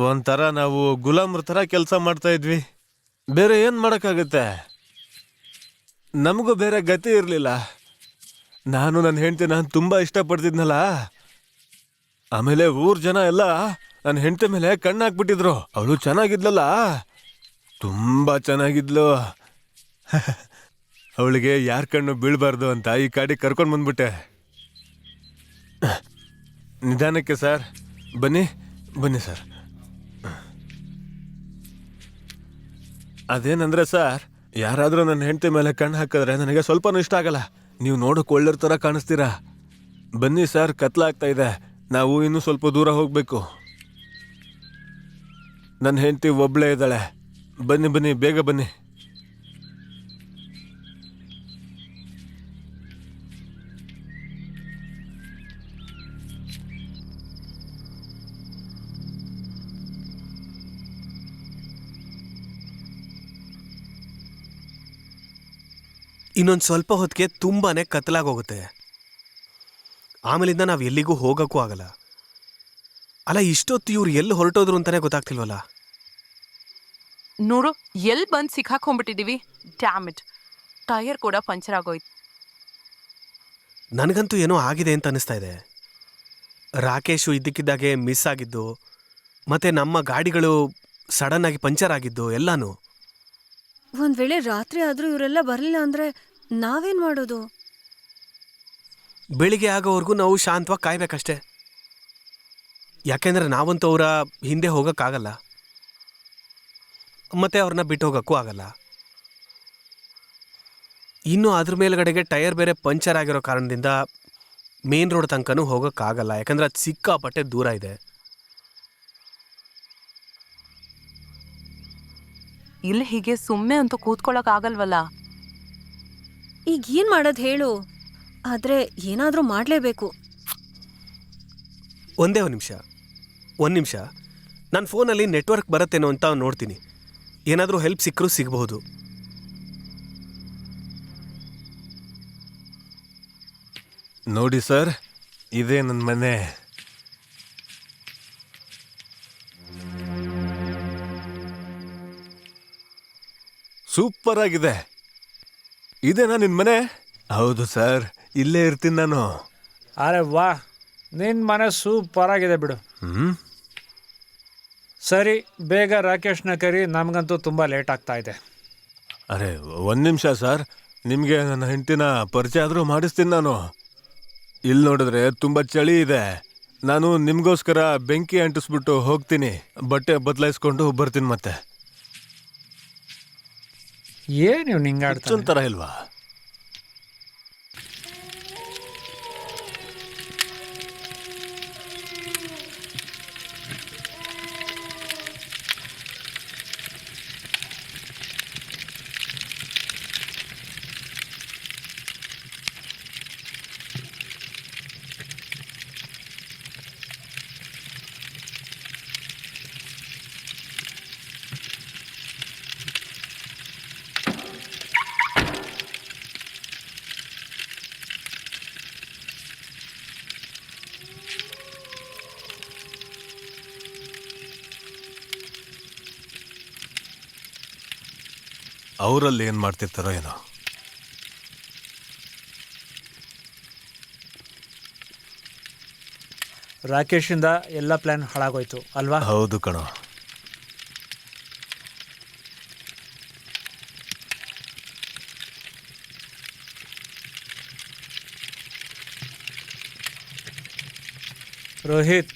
ಒಂಥರ ನಾವು ಗುಲಾಮ್ರ ಥರ ಕೆಲಸ ಮಾಡ್ತಾಯಿದ್ವಿ. ಬೇರೆ ಏನು ಮಾಡೋಕ್ಕಾಗುತ್ತೆ? ನಮಗೂ ಬೇರೆ ಗತಿ ಇರಲಿಲ್ಲ. ನಾನು ನನ್ನ ಹೆಂಡತಿ ನಾನು ತುಂಬಾ ಇಷ್ಟಪಡ್ತಿದ್ನಲ್ಲ, ಆಮೇಲೆ ಊರ್ ಜನ ಎಲ್ಲ ನನ್ನ ಹೆಂಡತಿ ಮೇಲೆ ಕಣ್ಣಾಕ್ಬಿಟ್ಟಿದ್ರು. ಅವಳು ಚೆನ್ನಾಗಿದ್ಲಲ್ಲ, ತುಂಬಾ ಚೆನ್ನಾಗಿದ್ಲು. ಅವಳಿಗೆ ಯಾರ ಕಣ್ಣು ಬೀಳ್ಬಾರ್ದು ಅಂತ ಈ ಕಾಡಿಗೆ ಕರ್ಕೊಂಡು ಬಂದ್ಬಿಟ್ಟೆ. ನಿಧಾನಕ್ಕೆ ಸರ್, ಬನ್ನಿ ಬನ್ನಿ ಸರ್. ಅದೇನಂದ್ರೆ ಸರ್, ಯಾರಾದರೂ ನನ್ನ ಹೆಂಡತಿ ಮೇಲೆ ಕಣ್ಣು ಹಾಕಿದ್ರೆ ನನಗೆ ಸ್ವಲ್ಪನೂ ಇಷ್ಟ ಆಗಲ್ಲ. ನೀವು ನೋಡೋಕೆ ಒಳ್ಳೆಯ ಥರ ಕಾಣಿಸ್ತೀರಾ. ಬನ್ನಿ ಸರ್, ಕತ್ಲಾಗ್ತಾ ಇದೆ, ನಾವು ಇನ್ನೂ ಸ್ವಲ್ಪ ದೂರ ಹೋಗಬೇಕು. ನನ್ನ ಹೆಂಡತಿ ಒಬ್ಳೇ ಇದ್ದಾಳೆ. ಬನ್ನಿ ಬನ್ನಿ, ಬೇಗ ಬನ್ನಿ. ಇನ್ನೊಂದು ಸ್ವಲ್ಪ ಹೊತ್ತಿಗೆ ತುಂಬಾನೇ ಕತ್ತಲಾಗೋಗುತ್ತೆ. ಆಮೇಲಿಂದ ನಾವು ಎಲ್ಲಿಗೂ ಹೋಗೋಕ್ಕೂ ಆಗಲ್ಲ. ಅಲ್ಲ, ಇಷ್ಟೊತ್ತು ಇವ್ರು ಎಲ್ಲಿ ಹೊರಟೋದ್ರು ಅಂತಾನೆ ಗೊತ್ತಾಗ್ತಿಲ್ವಲ್ಲ. ನೋಡು, ಎಲ್ಲಿ ಬಂದು ಸಿಕ್ಕಾಕೊಂಡ್ಬಿಟ್ಟಿದೀವಿ. ಡ್ಯಾಮ್ ಇಟ್, ಟೈರ್ ಕೂಡ ಪಂಚರ್ ಆಗೋಯ್ತು. ನನಗಂತೂ ಏನೋ ಆಗಿದೆ ಅಂತ ಅನಿಸ್ತಾ ಇದೆ. ರಾಕೇಶು ಇದ್ದಕ್ಕಿದ್ದಾಗೆ ಮಿಸ್ ಆಗಿದ್ದು, ಮತ್ತೆ ನಮ್ಮ ಗಾಡಿಗಳು ಸಡನ್ ಆಗಿ ಪಂಚರ್ ಆಗಿದ್ದು ಎಲ್ಲಾನು. ಒಂದ್ ವೇಳೆ ರಾತ್ರಿ ಆದ್ರೂ ಇವರೆಲ್ಲ ಬರಲಿಲ್ಲ ಅಂದ್ರೆ ನಾವೇನ್ ಮಾಡೋದು? ಬೆಳಿಗ್ಗೆ ಆಗೋವರೆಗೂ ನಾವು ಶಾಂತವಾಗಿ ಕಾಯ್ಬೇಕಷ್ಟೆ. ಯಾಕೆಂದ್ರೆ ನಾವಂತೂ ಅವರ ಹಿಂದೆ ಹೋಗೋಕ್ಕಾಗಲ್ಲ, ಮತ್ತೆ ಅವ್ರನ್ನ ಬಿಟ್ಟು ಹೋಗೋಕ್ಕೂ ಆಗಲ್ಲ. ಇನ್ನು ಅದ್ರ ಮೇಲ್ಗಡೆಗೆ ಟೈರ್ ಬೇರೆ ಪಂಚರ್ ಆಗಿರೋ ಕಾರಣದಿಂದ ಮೇನ್ ರೋಡ್ ತನಕನೂ ಹೋಗೋಕ್ಕಾಗಲ್ಲ, ಯಾಕಂದ್ರೆ ಅದು ಸಿಕ್ಕಾಪಟ್ಟೆ ದೂರ ಇದೆ. ಇಲ್ಲಿ ಹೀಗೆ ಸುಮ್ಮನೆ ಅಂತೂ ಕೂತ್ಕೊಳ್ಳೋಕೆ ಆಗಲ್ವಲ್ಲ. ಈಗ ಏನ್ ಮಾಡೋದ್ ಹೇಳು? ಆದ್ರೆ ಏನಾದ್ರೂ ಮಾಡ್ಲೇಬೇಕು. ಒಂದೇ ಒಂದು ನಿಮಿಷ ನನ್ನ ಫೋನಲ್ಲಿ ನೆಟ್ವರ್ಕ್ ಬರುತ್ತೇನೋ ಅಂತ ನೋಡ್ತೀನಿ. ಏನಾದರೂ ಹೆಲ್ಪ್ ಸಿಕ್ಕರೂ ಸಿಗಬಹುದು. ನೋಡಿ ಸರ್, ಇದೇ ನನ್ನ ಮನೆ. ಸೂಪರ್ ಆಗಿದೆ. ಇದೇನಾ ನಿನ್ ಮನೆ? ಹೌದು ಸರ್, ಇಲ್ಲೇ ಇರ್ತೀನಿ ನಾನು. ಅರೆ ವಾ, ನಿನ್ನ ಮನೆ ಸೂಪರ್ ಆಗಿದೆ ಬಿಡು. ಹ್ಮ್, ಸರಿ, ಬೇಗ ರಾಕೇಶ್ನ ಕರಿ, ನಮಗಂತೂ ತುಂಬ ಲೇಟ್ ಆಗ್ತಾ ಇದೆ. ಅರೆ ಒಂದ್ ನಿಮಿಷ ಸರ್, ನಿಮ್ಗೆ ನನ್ನ ಹೆಂಡತಿನ ಪರಿಚಯ ಆದ್ರೂ ಮಾಡಿಸ್ತೀನಿ ನಾನು. ಇಲ್ಲಿ ನೋಡಿದ್ರೆ ತುಂಬಾ ಚಳಿ ಇದೆ. ನಾನು ನಿಮ್ಗೋಸ್ಕರ ಬೆಂಕಿ ಅಂಟಿಸ್ಬಿಟ್ಟು ಹೋಗ್ತೀನಿ. ಬಟ್ಟೆ ಬದಲಾಯಿಸ್ಕೊಂಡು ಬರ್ತೀನಿ. ಮತ್ತೆ ಏನು ನೀವು ನಿಂಗಾಡ್ತಾ ತರ ಇಲ್ವಾ? ಅವರಲ್ಲಿ ಏನ್ ಮಾಡ್ತಿರ್ತಾರೋ ಏನೋ. ರಾಕೇಶಿಂದ ಎಲ್ಲ ಪ್ಲಾನ್ ಹಾಳಾಗೋಯ್ತು ಅಲ್ವಾ? ಹೌದು ಕಣೋ. ರೋಹಿತ್,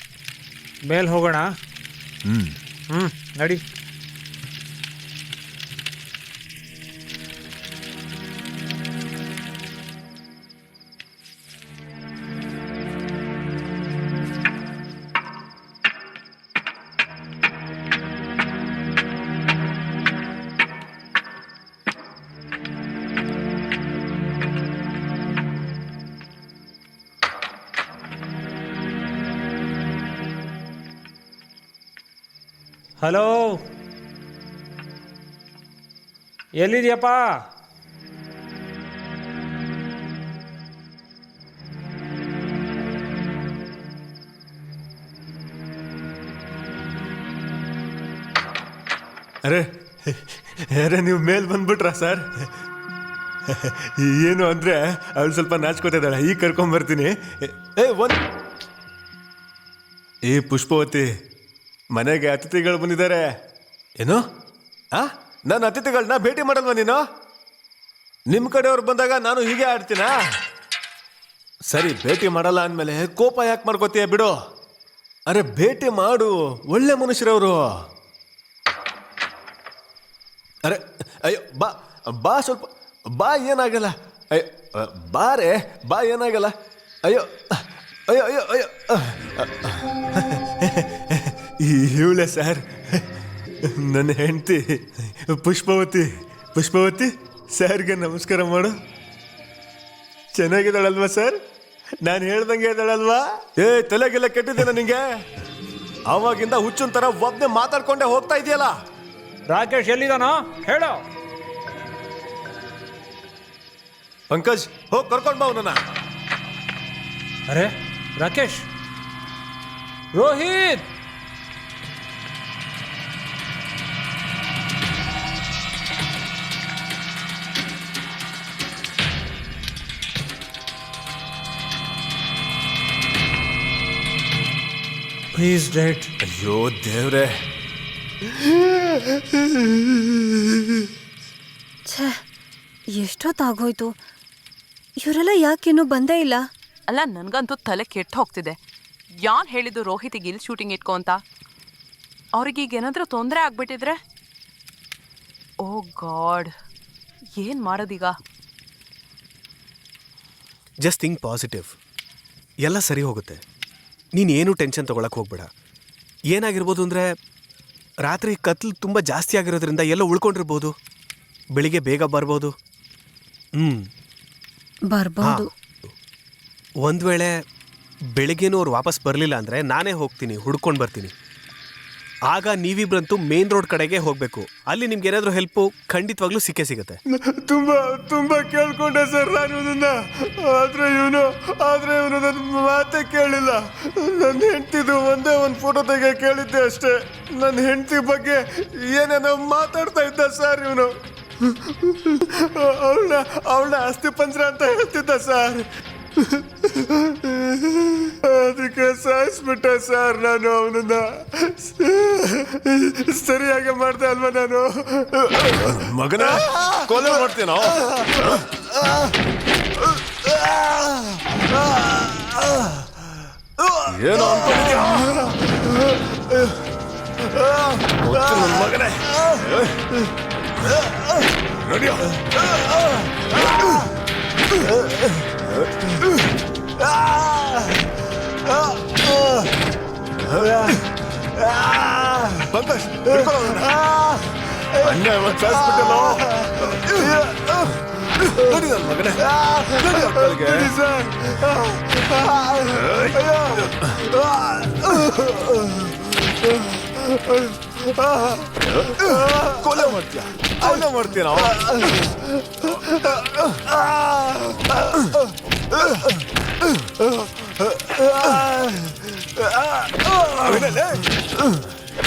ಮೇಲ್ ಹೋಗೋಣ. ಹ್ಮ್, ನಡಿ. ಹಲೋ, ಎಲ್ಲಿದ್ಯಪ್ಪ? ಅರೆ ಅರೆ ನೀವು ಮೇಲ್ ಬಂದ್ಬಿಟ್ರಾ ಸರ್? ಏನು ಅಂದ್ರೆ ಅವಳು ಸ್ವಲ್ಪ ನಾಚ್ಕೋತಿದ್ದಾಳೆ, ಈಗ ಕರ್ಕೊಂಬರ್ತೀನಿ. ಏ ಪುಷ್ಪವತಿ, ಮನೆಗೆ ಅತಿಥಿಗಳು ಬಂದಿದ್ದಾರೆ. ಏನು ನನ್ನ ಅತಿಥಿಗಳನ್ನ ಭೇಟಿ ಮಾಡಲ್ವ ನೀನು? ನಿಮ್ಮ ಕಡೆಯವ್ರು ಬಂದಾಗ ನಾನು ಹೀಗೆ ಆಡ್ತೀನಾ? ಸರಿ, ಭೇಟಿ ಮಾಡಲ್ಲ ಅಂದಮೇಲೆ ಕೋಪ ಯಾಕೆ ಮಾಡ್ಕೋತೀಯ, ಬಿಡು. ಅರೆ ಭೇಟಿ ಮಾಡು, ಒಳ್ಳೆ ಮನುಷ್ಯರವರು. ಅರೆ ಅಯ್ಯೋ, ಬಾ ಬಾ, ಸ್ವಲ್ಪ ಬಾ, ಏನಾಗಲ್ಲ. ಅಯ್ಯೋ ಬಾರೆ, ಬಾ, ಏನಾಗಲ್ಲ. ಅಯ್ಯೋ ಅಯ್ಯೋ ಅಯ್ಯೋ ಅಯ್ಯೋ. ಇವಳೆ ಸರ್, ನನ್ನ ಹೆಂಡತಿ ಪುಷ್ಪವತಿ. ಪುಷ್ಪವತಿ, ಸರ್ಗೆ ನಮಸ್ಕಾರ ಮಾಡು. ಚೆನ್ನಾಗಿದ್ದಾಳಲ್ವಾ ಸರ್? ನಾನು ಹೇಳ್ದಂಗೆ ಇದ್ದಾಳಲ್ವಾ? ತಲೆಗೆಲ್ಲ ಕೆಟ್ಟಿದ್ದೇನೆ ನಿಂಗೆ? ಅವಾಗಿಂದ ಹುಚ್ಚನ್ ತರ ಒಬ್ಬನೇ ಮಾತಾಡ್ಕೊಂಡೆ ಹೋಗ್ತಾ ಇದೆಯಲ್ಲ. ರಾಕೇಶ್ ಎಲ್ಲಿದಾನೋ ಹೇಳು. ಪಂಕಜ್, ಹೋಗಿ ಕರ್ಕೊಂಡ್ ಬಾ ಅವನನ್ನ. ಅರೆ ರಾಕೇಶ್, ರೋಹಿತ್, ಪ್ಲೀಸ್ ಡೇಟ್. ಅಯ್ಯೋ ದೇವ್ರೆ, ಛೇ, ಎಷ್ಟೊತ್ತಾಗೋಯ್ತು, ಇವರೆಲ್ಲ ಯಾಕಿನ್ನೂ ಬಂದೇ ಇಲ್ಲ? ಅಲ್ಲ, ನನಗಂತೂ ತಲೆ ಕೆಟ್ಟು ಹೋಗ್ತಿದೆ. ಯಾರು ಹೇಳಿದ್ದು ರೋಹಿತಿಗೆ ಇಲ್ಲಿ ಶೂಟಿಂಗ್ ಇಟ್ಕೊ ಅಂತ? ಅವ್ರಿಗೀಗ ಏನಾದರೂ ತೊಂದರೆ ಆಗ್ಬಿಟ್ಟಿದ್ರೆ? ಓ ಗಾಡ್, ಏನು ಮಾಡೋದೀಗ? ಜಸ್ಟ್ ಥಿಂಕ್ ಪಾಸಿಟಿವ್, ಎಲ್ಲ ಸರಿ ಹೋಗುತ್ತೆ. ನೀನೇನು ಟೆನ್ಷನ್ ತೊಗೊಳಕ್ಕೆ ಹೋಗ್ಬೇಡ. ಏನಾಗಿರ್ಬೋದು ಅಂದರೆ, ರಾತ್ರಿ ಕತ್ಲು ತುಂಬ ಜಾಸ್ತಿ ಆಗಿರೋದ್ರಿಂದ ಎಲ್ಲ ಉಳ್ಕೊಂಡಿರ್ಬೋದು, ಬೆಳಿಗ್ಗೆ ಬೇಗ ಬರ್ಬೋದು. ಬರ್ಬೋದು. ಒಂದು ವೇಳೆ ಬೆಳಿಗ್ಗೆನೂ ಅವ್ರು ವಾಪಸ್ ಬರಲಿಲ್ಲ ಅಂದರೆ ನಾನೇ ಹೋಗ್ತೀನಿ, ಹುಡ್ಕೊಂಡು ಬರ್ತೀನಿ. ಆಗ ನೀವಿಬ್ರಂತೂ ಮೇನ್ ರೋಡ್ ಕಡೆಗೆ ಹೋಗಬೇಕು. ಅಲ್ಲಿ ನಿಮ್ಗೆ ಏನಾದರೂ ಹೆಲ್ಪು ಖಂಡಿತವಾಗ್ಲೂ ಸಿಕ್ಕೇ ಸಿಗುತ್ತೆ. ತುಂಬಾ ಕೇಳ್ಕೊಂಡೆ ಸರ್ ನಾನು ಇದನ್ನ. ಆದ್ರೆ ಇವನು ನನ್ನ ಮಾತೇ ಕೇಳಿಲ್ಲ. ನನ್ನ ಹೆಂಡತಿದು ಒಂದೇ ಒಂದು ಫೋಟೋ ತೆಗೆ ಕೇಳಿದ್ದೆ ಅಷ್ಟೇ. ನನ್ನ ಹೆಂಡತಿ ಬಗ್ಗೆ ಏನೇನೋ ಮಾತಾಡ್ತಾ ಇದ್ದ ಸರ್ ಇವನು. ಅವಳನ್ನ ಅಸ್ಥಿ ಪಂಜರ ಅಂತ ಹೇಳ್ತಿದ್ದ ಸರ್. ಅದಕ್ಕೆ ಸಾಯಿಸ್ಬಿಟ್ಟೆ ಸರ್ ನಾನು ಅವನನ್ನ. ಸರಿಯಾಗಿ ಮಾಡ್ದೆ ಅಲ್ವಾ ನಾನು? ಮಗನ ಕೊಲೆ ಮಾಡ್ತೀನೋ? ಏನೋ ಅನ್ಕೊಂಡಿದ್ಯಾ? ನನ್ನ ಮಗನೇ, ನಡಿಯೋ. ಪಂಕಜ್, ಅನ್ಯಾಯ ಸಾಯಿಸ್ಬಿಟ್ಟಲ್ಲೋ. ನಡಿ ನನ್ನ ಮಗನೇ, ಕೊಲೆ ಮಾಡ್ತೀಯ? ಕೊಲೆ ಮಾಡ್ತೀಯ?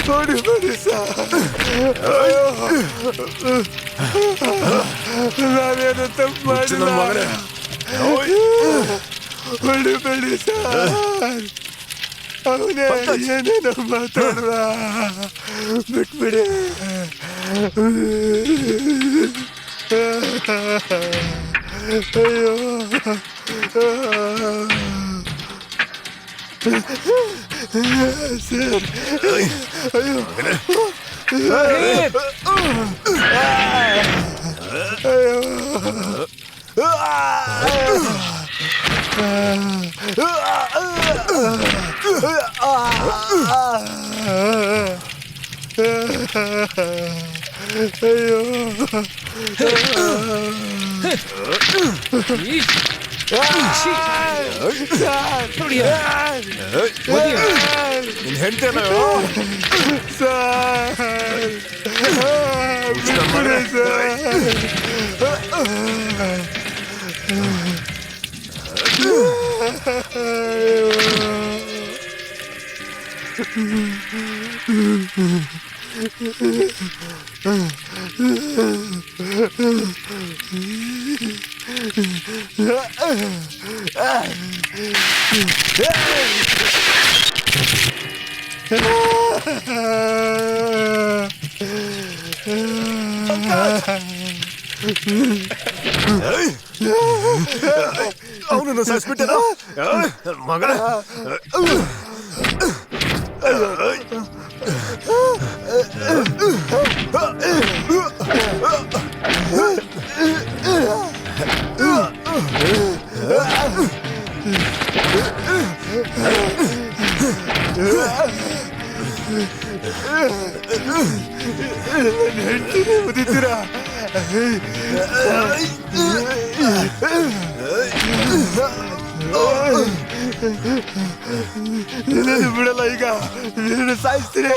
ನೋಡಿ ನೋಡಿ ಸರ್, ನಾನೇನು ತಪ್ಪು ಮಾಡಿಲ್ಲ. ಹೊಡಿಬೇಡಿ ಸರ್, ಅವನೇ ಏನೇನೋ ಮಾತಾಡುವ, ಬಿಟ್ಬಿಡಿ. ಅಯ್ಯೋ ಸರ್, ಅಯ್ಯೋ ನಿನ್ ಹೆಂಡ್ತೇನ ಸರ್? ಅವನನ್ನು ಸಾಯಿಸ್ಬಿಟ್ಟೆ ಮಗನ. ಹೆಂಡತಿನೇ ಮುದಿತೀರಾ? ನಿನ್ನನ್ನು ಬಿಡಲ್ಲ, ಈಗ ನಿನ್ನನ್ನು ಸಾಯಿಸ್ತೀನಿ.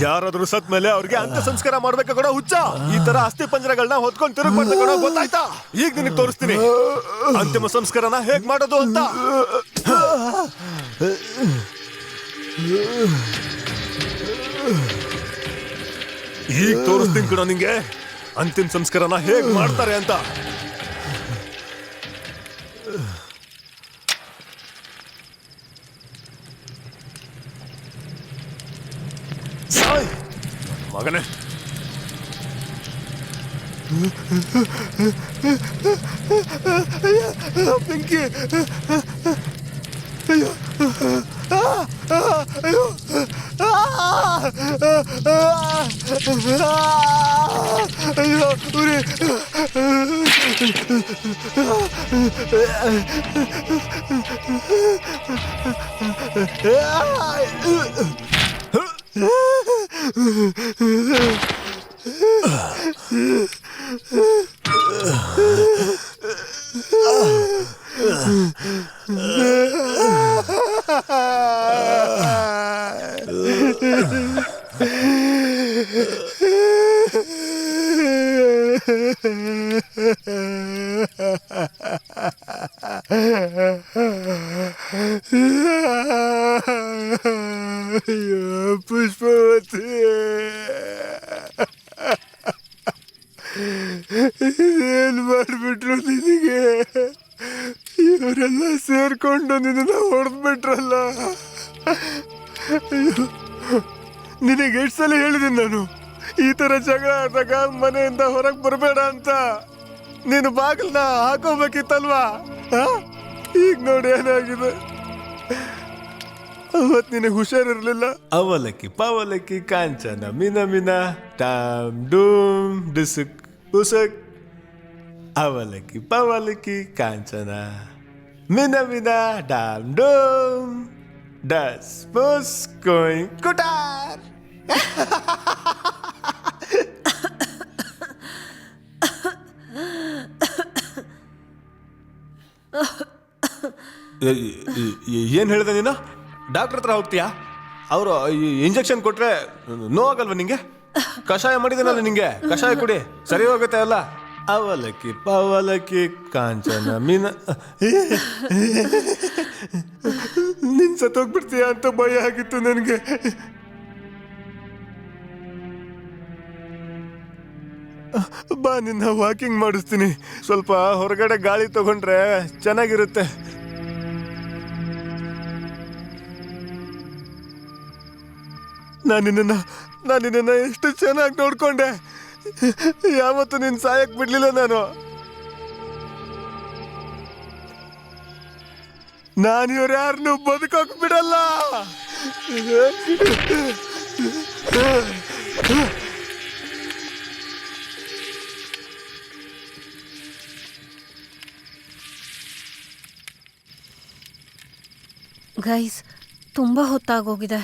ಯಾರಾದ್ರೂ ಸತ್ ಮೇಲೆ ಅವ್ರಿಗೆ ಅಂತ್ಯ ಸಂಸ್ಕಾರ ಮಾಡ್ಬೇಕ ಕೂಡ ಹುಚ್ಚ. ಈ ತರ ಅಸ್ಥಿ ಪಂಜರಗಳನ್ನ ಹೊತ್ಕೊಂಡು ತಿರುಗ್ಬಾರ್ದು ಕೂಡ, ಗೊತ್ತಾಯ್ತಾ? ಈಗ ನಿನಗೆ ತೋರಿಸ್ತೀನಿ ಅಂತಿಮ ಸಂಸ್ಕಾರನ ಹೇಗ್ ಮಾಡೋದು ಅಂತ. ಈಗ ತೋರಿಸ್ತೀನಿ ಕೂಡ ನಿಂಗೆ ಅಂತಿಮ ಸಂಸ್ಕಾರನ ಹೇಗ್ ಮಾಡ್ತಾರೆ ಅಂತ. ಸಾಯ್ ಮಗನೇ. ಬೆಂಕಿ. ಅಯ್ಯೋ ಅಯ್ಯೋ ಅಯ್ಯೋ ಉರಿ. ಪುಷ್ಪವತಿ, ಏನ್ ಮಾಡ್ಬಿಟ್ರು ನಿನಗೆ? ಇವರೆಲ್ಲ ಸೇರ್ಕೊಂಡು ನಿನ್ನ ಹೊಡೆದ್ಬಿಟ್ರಲ್ಲ. ಅಯ್ಯೋ, ನಿನಗೆ ಎಷ್ಟು ಸಲ ಹೇಳಿದ್ದೀನಿ ನಾನು, ಈ ತರ ಜಗಳ ಆದಾಗ ಮನೆಯಿಂದ ಹೊರಗೆ ಬರಬೇಡ ಅಂತ. ನೀನು ಬಾಗಿಲನ್ನ ಹಾಕೋಬೇಕಿತ್ತಲ್ವಾ? ಈಗ ನೋಡಿ ಏನಾಗಿದೆ. ಅವತ್ ನಿನಗೆ ಹುಷಾರಿರ್ಲಿಲ್ಲ. ಅವಲಕ್ಕಿ ಪವಲಕ್ಕಿ ಕಾಂಚನ ಮಿನ ಮಿನ ಟಾಮ್ ಡೂಮ್ ಡಿಸುಕ್ ಉಸುಕ್. ಅವಲಕ್ಕಿ ಪವಲಕ್ಕಿ ಕಾಂಚನ ಮಿನ ಮಿನ ಡಾಮ್ ಡೂಮ್ ಡಸ್ ಪುಸ್ ಗೋಯಿಂಗ್ ಕುಟಾರ್. ಏನ್ ಹೇಳಿದೆ ನೀನು? ಡಾಕ್ಟರ್ ಹತ್ರ ಹೋಗ್ತೀಯಾ? ಅವರು ಇಂಜೆಕ್ಷನ್ ಕೊಟ್ರೆ ನೋವಾಗಲ್ವ ನಿಂಗೆ? ಕಷಾಯ ಮಾಡಿದ್ದೀನಲ್ಲ ನಿಂಗೆ, ಕಷಾಯ ಕುಡಿ, ಸರಿ ಹೋಗುತ್ತೆ ಅಲ್ಲ. ಅವಲಕ್ಕಿ ಪವಲಕ್ಕಿ ಕಾಂಚನ ಮೀನ. ನಿನ್ ಸತ್ತೋಗ್ಬಿಡ್ತೀಯ ಅಂತ ಭಯ ಆಗಿತ್ತು ನನಗೆ. ಬಾ, ನಿನ್ನ ವಾಕಿಂಗ್ ಮಾಡಿಸ್ತೀನಿ. ಸ್ವಲ್ಪ ಹೊರಗಡೆ ಗಾಳಿ ತಗೊಂಡ್ರೆ ಚೆನ್ನಾಗಿರುತ್ತೆ. ನಾನು ನಿನ್ನ ಎಷ್ಟು ಚೆನ್ನಾಗಿ ನೋಡ್ಕೊಂಡೆ. ಯಾವತ್ತು ನಿನ್ ಸಾಯಕ್ ಬಿಡ್ಲಿಲ್ಲ ನಾನು ಇವ್ರ್ಯಾರನ್ನು ಬದುಕೋಕ್ ಬಿಡಲ್ಲ. ಗೈಸ್, ತುಂಬ ಹೊತ್ತಾಗೋಗಿದೆ.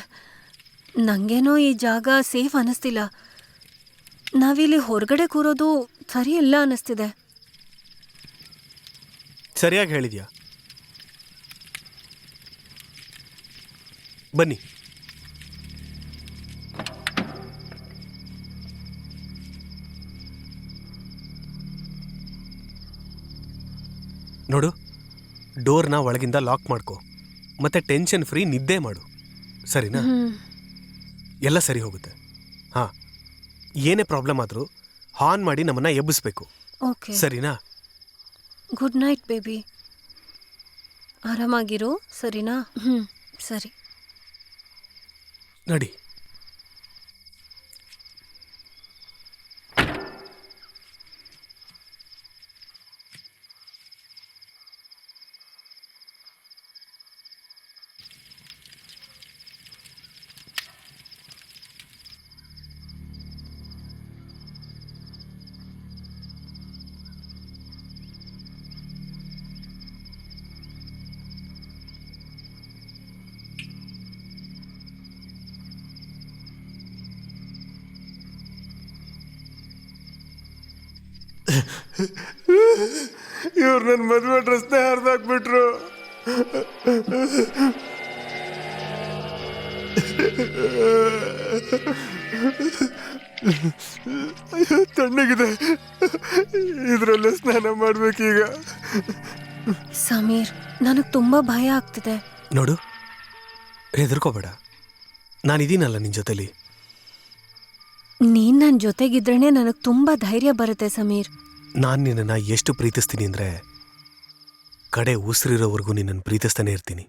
ನನಗೇನೋ ಈ ಜಾಗ ಸೇಫ್ ಅನ್ನಿಸ್ತಿಲ್ಲ. ನಾವಿಲ್ಲಿ ಹೊರಗಡೆ ಕೂರೋದು ಸರಿ ಇಲ್ಲ ಅನ್ನಿಸ್ತಿದೆ. ಸರಿಯಾಗಿ ಹೇಳಿದ್ಯಾ. ಬನ್ನಿ. ನೋಡು, ಡೋರ್ನ ಒಳಗಿಂದ ಲಾಕ್ ಮಾಡ್ಕೊ, ಮತ್ತೆ ಟೆನ್ಷನ್ ಫ್ರೀ ನಿದ್ದೆ ಮಾಡು, ಸರಿನಾ? ಎಲ್ಲ ಸರಿ ಹೋಗುತ್ತೆ. ಹಾಂ, ಏನೇ ಪ್ರಾಬ್ಲಮ್ ಆದರೂ ಹಾನ್ ಮಾಡಿ ನಮ್ಮನ್ನ ಎಬ್ಬಿಸ್ಬೇಕು, ಓಕೆ. ಸರಿನಾ? Good night baby. ಆರಾಮಾಗಿರು, ಸರಿನಾ? ಸರಿ. ನಡಿ. ಇವ್ರು ನನ್ನ ಮದುವೆ ಡ್ರೆಸ್ನೇ ಹರಿದಾಕ್ಬಿಟ್ರು. ತಣ್ಣಗಿದೆ, ಇದ್ರಲ್ಲೇ ಸ್ನಾನ ಮಾಡ್ಬೇಕೀಗ. ಸಮೀರ್, ನನಗೆ ತುಂಬ ಭಯ ಆಗ್ತಿದೆ. ನೋಡು, ಹೆದರ್ಕೋಬೇಡ, ನಾನಿದ್ದೀನಲ್ಲ ನಿನ್ನ ಜೊತೆಲಿ. ನೀನ್ ನನ್ನ ಜೊತೆಗಿದ್ರೇನೆ ನನಗೆ ತುಂಬ ಧೈರ್ಯ ಬರುತ್ತೆ ಸಮೀರ್. ನಾನು ನಿನ್ನನ್ನು ಎಷ್ಟು ಪ್ರೀತಿಸ್ತೀನಿ ಅಂದರೆ ಕಡೆ ಉಸಿರಿರೋವರೆಗೂ ನಿನ್ನನ್ನು ಪ್ರೀತಿಸ್ತಾನೆ ಇರ್ತೀನಿ.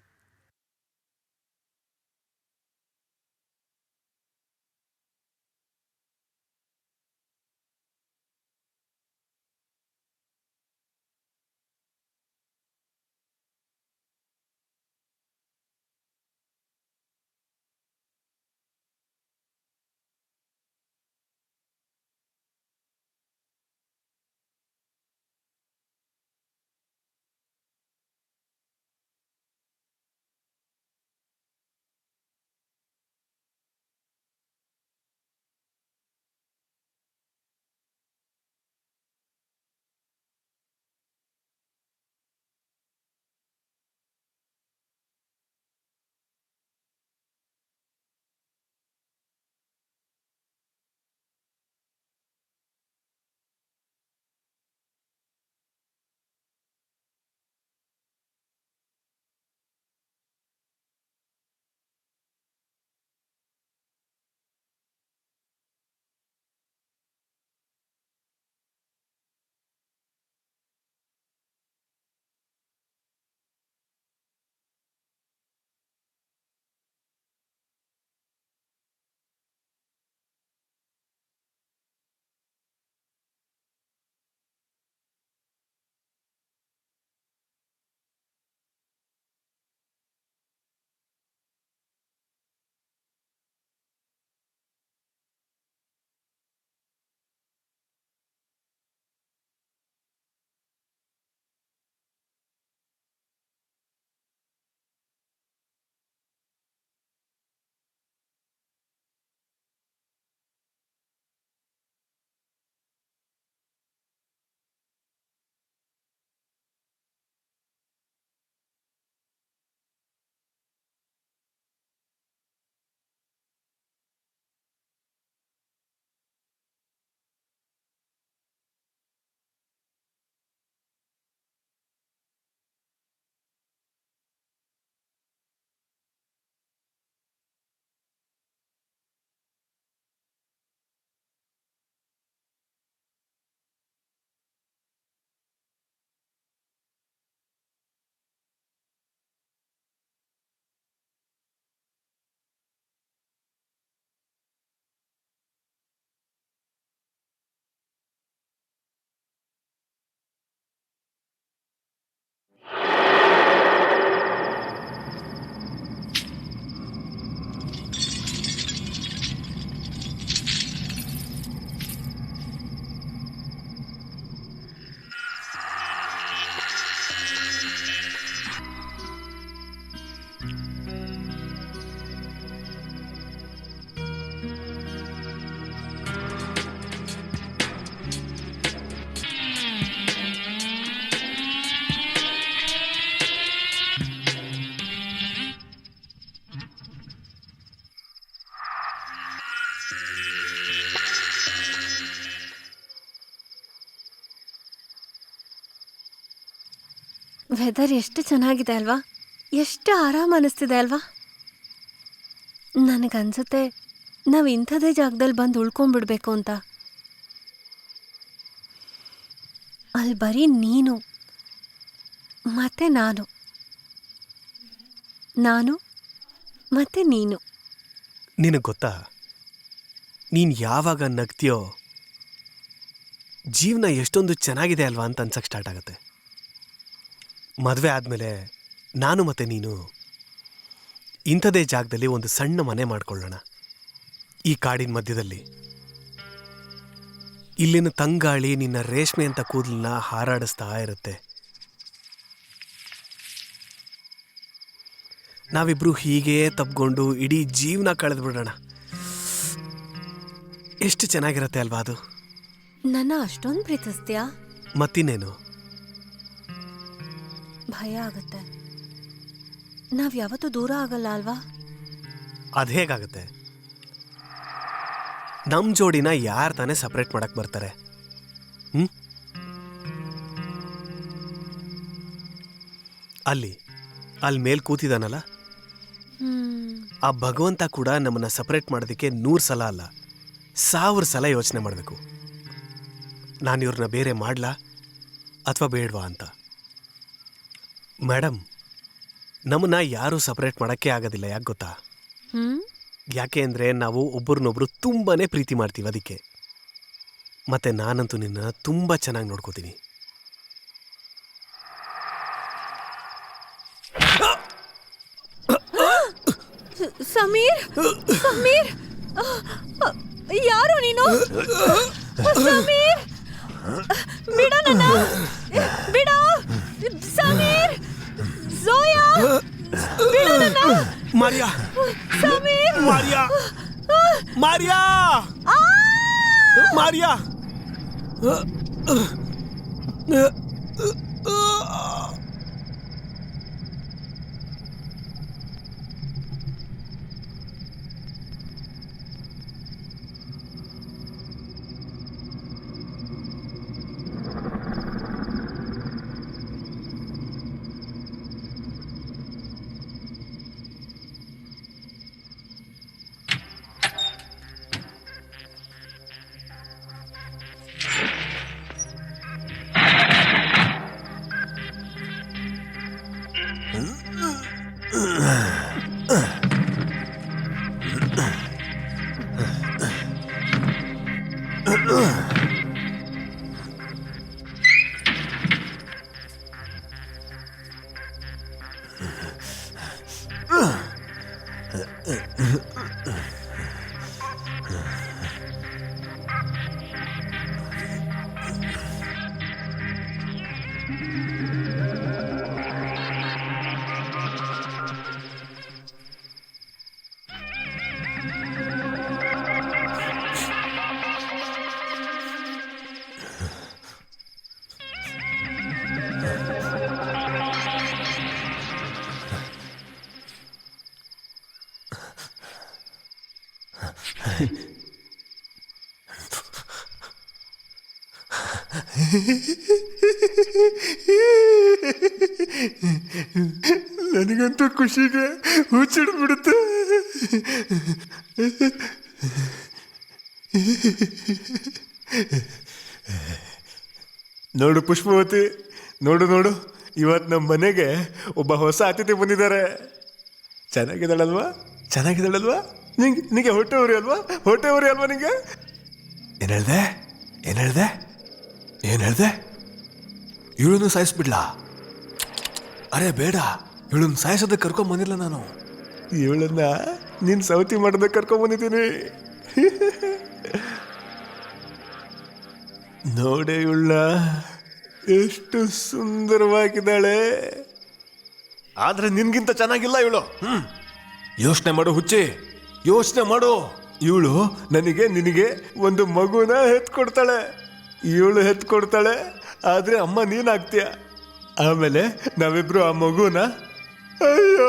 ವೆದರ್ ಎಷ್ಟು ಚೆನ್ನಾಗಿದೆ ಅಲ್ವಾ? ಎಷ್ಟು ಆರಾಮ ಅನಿಸ್ತಿದೆ ಅಲ್ವಾ? ನನಗನ್ಸುತ್ತೆ ನಾವು ಇಂಥದೇ ಜಾಗದಲ್ಲಿ ಬಂದು ಉಳ್ಕೊಂಡ್ಬಿಡ್ಬೇಕು ಅಂತ. ಅಲ್ಲಿ ಬರೀ ನೀನು ಮತ್ತೆ ನಾನು ಮತ್ತೆ ನೀನು. ನಿನಗೆ ಗೊತ್ತಾ, ನೀನು ಯಾವಾಗ ನಗ್ತೀಯೋ ಜೀವನ ಎಷ್ಟೊಂದು ಚೆನ್ನಾಗಿದೆ ಅಲ್ವಾ ಅಂತ ಅನ್ಸಕ್ಕೆ ಸ್ಟಾರ್ಟ್ ಆಗುತ್ತೆ. ಮದುವೆ ಆದಮೇಲೆ ನಾನು ಮತ್ತು ನೀನು ಇಂಥದೇ ಜಾಗದಲ್ಲಿ ಒಂದು ಸಣ್ಣ ಮನೆ ಮಾಡ್ಕೊಳ್ಳೋಣ, ಈ ಕಾಡಿನ ಮಧ್ಯದಲ್ಲಿ. ಇಲ್ಲಿನ ತಂಗಾಳಿ ನಿನ್ನ ರೇಷ್ಮೆ ಅಂತ ಕೂದಲನ್ನ ಹಾರಾಡಿಸ್ತಾ ಇರುತ್ತೆ. ನಾವಿಬ್ರು ಹೀಗೇ ತಬ್ಕೊಂಡು ಇಡೀ ಜೀವನ ಕಳೆದು ಬಿಡೋಣ. ಎಷ್ಟು ಚೆನ್ನಾಗಿರುತ್ತೆ ಅಲ್ವಾ ಅದು? ನನ್ನ ಅಷ್ಟೊಂದು ಪ್ರೀತಿಸ್ತೀಯಾ? ಮತ್ತಿನ್ನೇನು? ಭಯ ಆಗುತ್ತೆ. ನಾವ್ ಯಾವತ್ತೂ ದೂರ ಆಗಲ್ಲ ಅಲ್ವಾ? ಅದು ಹೇಗಾಗುತ್ತೆ? ನಮ್ಮ ಜೋಡಿನ ಯಾರು ತಾನೇ ಸಪ್ರೇಟ್ ಮಾಡಕ್ ಬರ್ತಾರೆ? ಅಲ್ಲಿ ಮೇಲ್ ಕೂತಿದಾನಲ್ಲ, ಆ ಭಗವಂತ ಕೂಡ ನಮ್ಮನ್ನ ಸಪ್ರೇಟ್ ಮಾಡೋದಕ್ಕೆ 100 ಸಲ ಅಲ್ಲ 1000 ಸಲ ಯೋಚನೆ ಮಾಡಬೇಕು. ನಾನು ಇವ್ರನ್ನ ಬೇರೆ ಮಾಡ್ಲಾ ಅಥವಾ ಬೇಡವಾ ಅಂತ. ಮೇಡಮ್, ನಮ್ಮನ್ನ ಯಾರೂ ಸಪ್ರೇಟ್ ಮಾಡೋಕ್ಕೆ ಆಗೋದಿಲ್ಲ. ಯಾಕೆ ಗೊತ್ತಾ? ಯಾಕೆ ಅಂದರೆ ನಾವು ಒಬ್ಬರನ್ನೊಬ್ರು ತುಂಬಾನೇ ಪ್ರೀತಿ ಮಾಡ್ತೀವಿ. ಅದಕ್ಕೆ. ಮತ್ತೆ ನಾನಂತೂ ನಿನ್ನ ತುಂಬ ಚೆನ್ನಾಗಿ ನೋಡ್ಕೋತೀನಿ. ಸಮೀರ್, ಸಮೀರ್, ಯಾರು ನೀನು? ಸಮೀರ್, ಬಿಡ ನನ್ನ, ಬಿಡ. ಸಮೀರ್, ಝೋಯಾ, ಬಿಡ ನನ್ನ. Maria, Sameer, Maria, Maria, Maria. ನನಗಂತೂ ಖುಷಿಗೆ ಹುಚ್ಚಿಡ್ಬಿಡುತ್ತೆ. ನೋಡು ಪುಷ್ಪವತಿ, ನೋಡು ನೋಡು, ಇವತ್ತು ನಮ್ಮ ಮನೆಗೆ ಒಬ್ಬ ಹೊಸ ಅತಿಥಿ ಬಂದಿದ್ದಾರೆ. ಚೆನ್ನಾಗಿದ್ದಾಳಲ್ವಾ? ಚೆನ್ನಾಗಿದ್ದಾಳಲ್ವಾ? ನಿಂಗೆ ಹೊಟ್ಟೆ ಉರಿ ಅಲ್ವಾ? ಹೊಟ್ಟೆ ಉರಿ ಅಲ್ವಾ ನಿಂಗೆ? ಏನು ಹೇಳ್ದೆ? ಏನು ಹೇಳ್ದೆ? ಏನು ಹೇಳ್ದೆ? ಇವಳನ್ನು ಸಾಯಿಸ್ಬಿಡ್ಲಾ? ಅರೆ ಬೇಡ, ಇವಳನ್ನು ಸಾಯಿಸೋದಕ್ಕೆ ಕರ್ಕೊಂಬಂದಿಲ್ಲ ನಾನು. ಇವಳನ್ನ ನೀನು ಸೌತಿ ಮಾಡೋದಕ್ಕೆ ಕರ್ಕೊಂಬಂದಿದ್ದೀನಿ. ನೋಡೆ ಇವಳ ಎಷ್ಟು ಸುಂದರವಾಗಿದ್ದಾಳೆ. ಆದ್ರೆ ನಿನ್ಗಿಂತ ಚೆನ್ನಾಗಿಲ್ಲ ಇವಳು. ಯೋಚನೆ ಮಾಡು ಹುಚ್ಚಿ, ಯೋಚನೆ ಮಾಡು. ಇವಳು ನನಗೆ ನಿನಗೆ ಒಂದು ಮಗುನ ಹೆತ್ಕೊಡ್ತಾಳೆ. ಇವಳು ಹೆತ್ಕೊಡ್ತಾಳೆ, ಆದ್ರೆ ಅಮ್ಮ ನೀನಾಗ್ತೀಯ. ಆಮೇಲೆ ನಾವಿಬ್ರು ಆ ಮಗುನ, ಅಯ್ಯೋ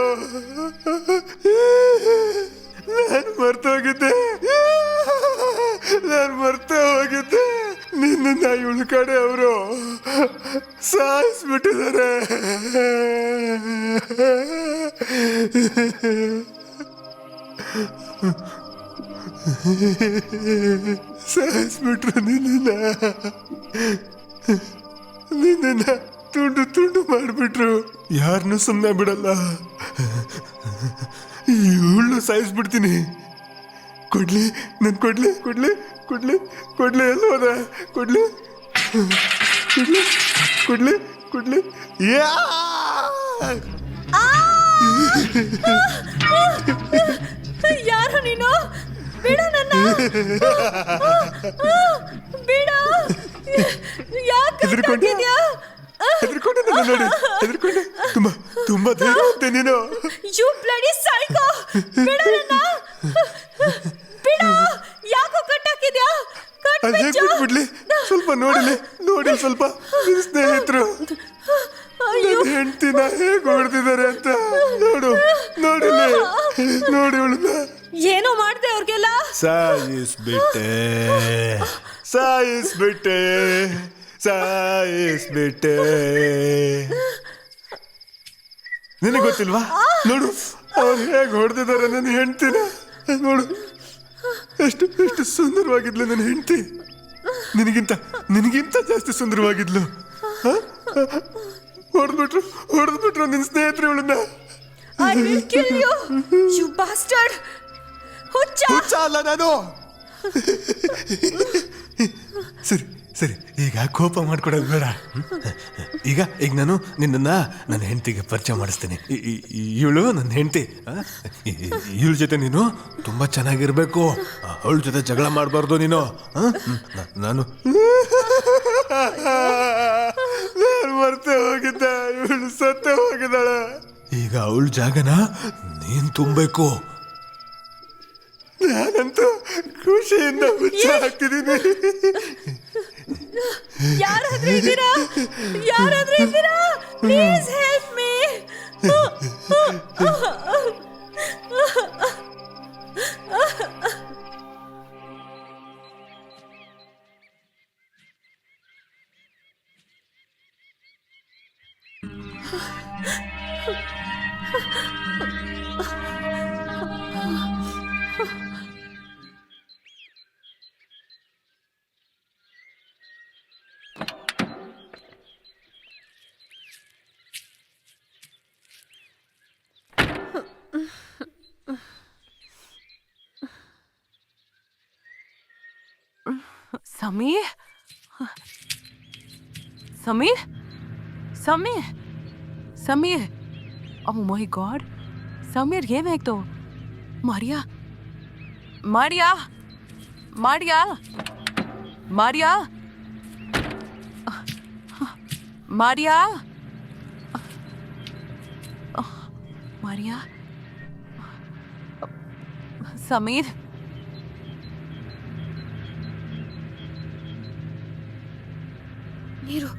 ನಾನು ಮರ್ತೋಗಿದ್ದೆ. ನಾನು ಮರ್ತೇ ಹೋಗಿದ್ದೆ ನಿನ್ನ ಇವಳ ಕಡೆ ಅವರು ಸಾಯಿಸ್ಬಿಟ್ಟಿದ್ದಾರೆ. ಸಾಯಿಸ್ಬಿಟ್ರು ನಿನ್ನ ತುಂಡು ತುಂಡು ಮಾಡಿಬಿಟ್ರು. ಯಾರನ್ನೂ ಸುಮ್ಮನೆ ಬಿಡಲ್ಲ. ಇವಳು ಸಾಯಿಸ್ಬಿಡ್ತೀನಿ. ಕೊಡ್ಲಿ ನನ್ ಕೊಡ್ಲಿ ಕೊಡ್ಲಿ ಕೊಡ್ಲಿ ಕೊಡ್ಲಿ ಎಲ್ಲ ಹೋದ ಕೊಡ್ಲಿ ಕೊಡ್ಲಿ ಕೊಡ್ಲಿ ಕೊಡ್ಲಿ. ಯಾರು ನೀನು? ಬಿಡು ನನ್ನ, ಬಿಡು. ಯಾಕೆ ಹೆದರ್ಕೊಂಡೆ ನನ್ನ ನೋಡಿ, ಹೆದರ್ಕೊಂಡೆ. ತುಂಬಾ ತುಂಬಾ ಧೈರ್ಯ ನೀನು. ಯು ಬ್ಲಡಿ ಸೈಕೋ, ಬಿಡು ನನ್ನ, ಬಿಡು. ಯಾಕೋ ಕಟ್ಟಾಕಿದ್ಯಾ? ಅದೇ ಬಿಟ್ಬಿಡ್ಲಿ. ಸ್ವಲ್ಪ ನೋಡಿಲಿ ಸ್ವಲ್ಪ ನಿನ್ ಸ್ನೇಹಿತರು ನನ್ನ ಹೆಂಡ್ತಿನ ಹೇಗೆ ಹೊಡೆದಿದ್ದಾರೆ ಅಂತ ನೋಡಿಲಿ. ನೋಡಿ ಅವಳನ್ನ ಏನೋ ಮಾಡ್ದೆ ಅವ್ರಿಗೆಲ್ಲ. ಸಾಯಿಸ್ಬಿಟ್ಟೆ. ನಿನಗೆ ಗೊತ್ತಿಲ್ವಾ? ನೋಡು ಅವ್ರು ಹೇಗೆ ಹೊಡೆದಿದ್ದಾರೆ ನನ್ನ ಹೆಂಡ್ತಿನ. ನೋಡು ಎಷ್ಟು ಎಷ್ಟು ಸುಂದರವಾಗಿದ್ಲು ನನ್ನ ಹೆಂಡ್ತಿ. ನಿನಗಿಂತ ಜಾಸ್ತಿ ಸುಂದರವಾಗಿದ್ಲು. ಹೊಡೆದ್ಬಿಟ್ರು ನಿನ್ನ ಸ್ನೇಹಿತರು ಇವಳನ್ನ. I will kill you, you bastard. ಹುಚ್ಚ ಅಲ್ಲ ನಾನು. ಸರಿ ಈಗ ಕೋಪ ಮಾಡ್ಕೊಡೋದು ಬೇಡ. ಈಗ ನಾನು ನನ್ನ ಹೆಂಡತಿಗೆ ಪರಿಚಯ ಮಾಡಿಸ್ತೀನಿ. ಇವಳು ನನ್ನ ಹೆಂಡತಿ. ಇವಳ ಜೊತೆ ನೀನು ತುಂಬಾ ಚೆನ್ನಾಗಿರ್ಬೇಕು. ಅವಳ ಜೊತೆ ಜಗಳ ಮಾಡಬಾರ್ದು ನೀನು. ನಾನು ಮರ್ತೇ ಹೋಗಿದ್ದೆ. ಇವಳು ಸತ್ತೇ ಹೋಗಿದ್ದಾಳೆ. ಈಗ ಅವಳ ಜಾಗನ ನೀನ್ ತುಂಬಬೇಕು. ನಾನಂತೂ ಖುಷಿಯಿಂದ ಹುಚ್ಚ ಹಾಕ್ತಿದ್ದೀನಿ. ಯಾರಾದ್ರೂ ಇದ್ದೀರಾ? Please help me. Sameer, Sameer, Sameer, Sameer. Oh my god, Sameer ಏನಾಯ್ತು? Maria, Maria, Maria, Maria, Maria, Maria, Sameer. ನೀರು.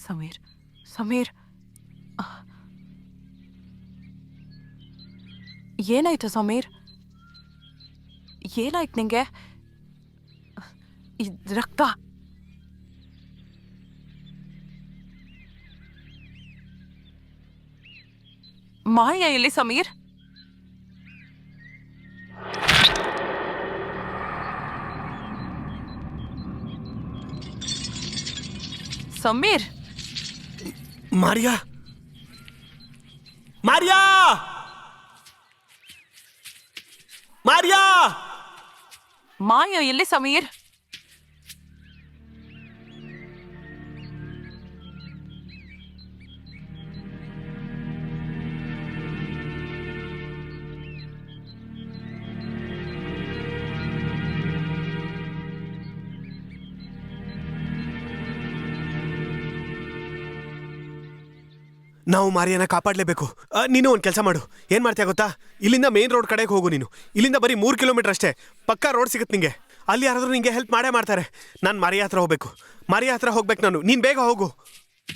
ಸಮೀರ್, ಸಮೀರ್, ಏನಾಯ್ತು ಸಮೀರ್? ಏನಾಯ್ತು ನಿಂಗೆ? ರಕ್ತ ಮಾಯ ಎಲ್ಲಿ Sameer? Sameer Maria Maria Maria Maya ಎಲ್ಲಿ ಸಮೀರ್? ನಾವು ಮಾರಿಯನ್ನ ಕಾಪಾಡಲೇಬೇಕು. ನೀನು ಒಂದು ಕೆಲಸ ಮಾಡು. ಏನು ಮಾಡ್ತೀಯ ಗೊತ್ತಾ? ಇಲ್ಲಿಂದ ಮೇನ್ ರೋಡ್ ಕಡೆಗೆ ಹೋಗು. ನೀನು ಇಲ್ಲಿಂದ ಬರೀ 3 ಕಿಲೋಮೀಟರ್ ಅಷ್ಟೇ. ಪಕ್ಕಾ ರೋಡ್ ಸಿಗುತ್ತೆ ನಿಂಗೆ. ಅಲ್ಲಿ ಯಾರಾದರೂ ನಿಂಗೆ ಹೆಲ್ಪ್ ಮಾಡೇ ಮಾಡ್ತಾರೆ. ನಾನು ಮಾರಿಯಾ ಹತ್ರ ಹೋಗ್ಬೇಕು. ಮಾರಿಯಾ ಹತ್ರ ಹೋಗ್ಬೇಕು ನಾನು. ನೀನು ಬೇಗ ಹೋಗು.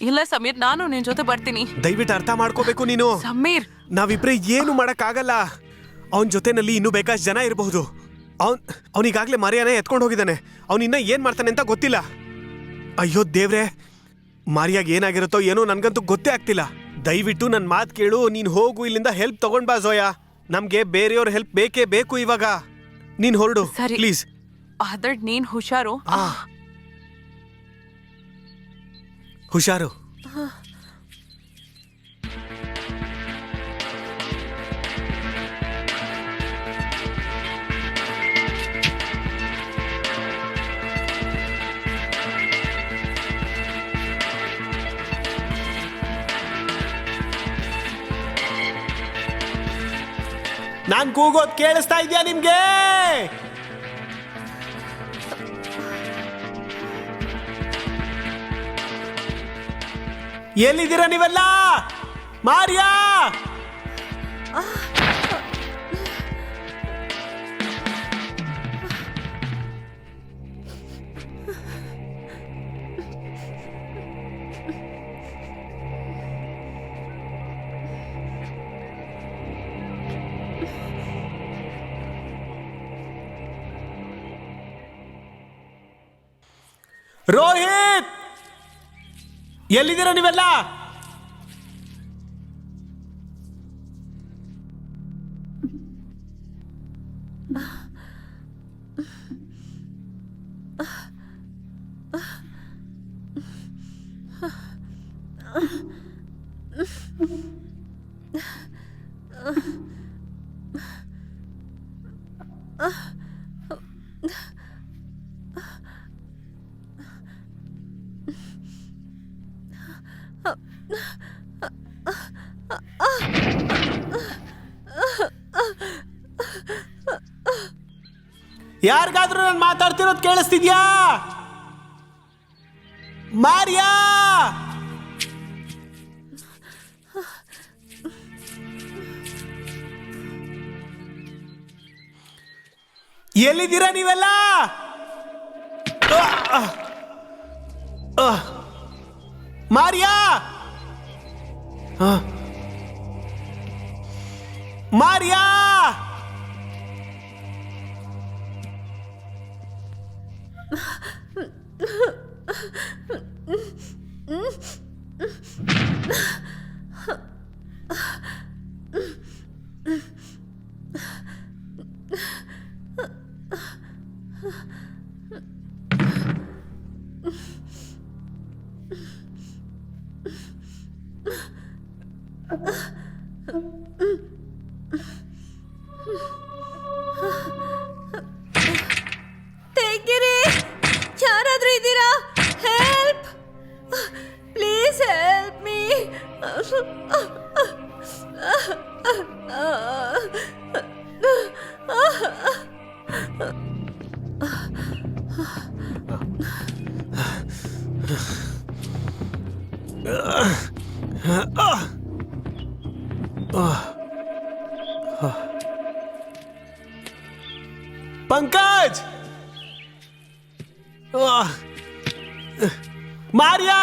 ಇಲ್ಲ ಸಮೀರ್, ನಾನು ನಿನ್ ಜೊತೆ ಬರ್ತೀನಿ. ದಯವಿಟ್ಟು ಅರ್ಥ ಮಾಡ್ಕೋಬೇಕು ನೀನು. ಸಮೀರ್, ನಾವಿಬ್ರೆ ಏನು ಮಾಡೋಕ್ಕಾಗಲ್ಲ. ಅವನ ಜೊತೆನಲ್ಲಿ ಇನ್ನೂ ಬೇಕಾಷ್ಟು ಜನ ಇರಬಹುದು. ಅವನಿಗಾಗಲೇ ಮಾರಿಯಾನೇ ಎತ್ಕೊಂಡು ಹೋಗಿದ್ದಾನೆ. ಅವನಿನ್ನ ಏನು ಮಾಡ್ತಾನೆ ಅಂತ ಗೊತ್ತಿಲ್ಲ. ಅಯ್ಯೋ ದೇವ್ರೆ, ಮಾರಿಯಾಗ ಏನಾಗಿರುತ್ತೋ ಏನೋ ನನಗಂತೂ ಗೊತ್ತೇ ಆಗ್ತಿಲ್ಲ. ದಯವಿಟ್ಟು ನನ್ನ ಮಾತು ಕೇಳು. ನೀನು ಹೋಗು, ಇಲ್ಲಿಂದ ಹೆಲ್ಪ್ ತಗೊಂಡ್ ಬಾ ಝೋಯಾ. ನಮ್ಗೆ ಬೇರೆಯವ್ರ ಹೆಲ್ಪ್ ಬೇಕೇ ಬೇಕು ಇವಾಗ. ನೀನ್ ಹೊರಡು ಪ್ಲೀಸ್. ಆದ್ರೆ ನೀನ್ ಹುಷಾರು. ಹುಷಾರು. ನಾನ್ ಕೂಗೋದ್ ಕೇಳಿಸ್ತಾ ಇದ್ಯಾ ನಿಮ್ಗೆ? ಎಲ್ಲಿದ್ದೀರಾ ನೀವೆಲ್ಲ? ಮಾರಿಯಾ, ರೋಹಿತ್, ಎಲ್ಲಿದ್ದೀರಾ ನೀವೆಲ್ಲ? ಯಾರಿಗಾದ್ರೂ ನಾನು ಮಾತಾಡ್ತಿರೋದು ಕೇಳಿಸ್ತಿದ್ಯಾ? ಮಾರಿಯಾ, ಎಲ್ಲಿದ್ದೀರಾ ನೀವೆಲ್ಲ? ಮಾರಿಯಾ, ಮಾರಿಯಾ, ತೆಗಿರಿ, ಯಾರಾದ್ರೂ ಇದ್ದೀರಾ? Help, please help me. Pankaj, Maria,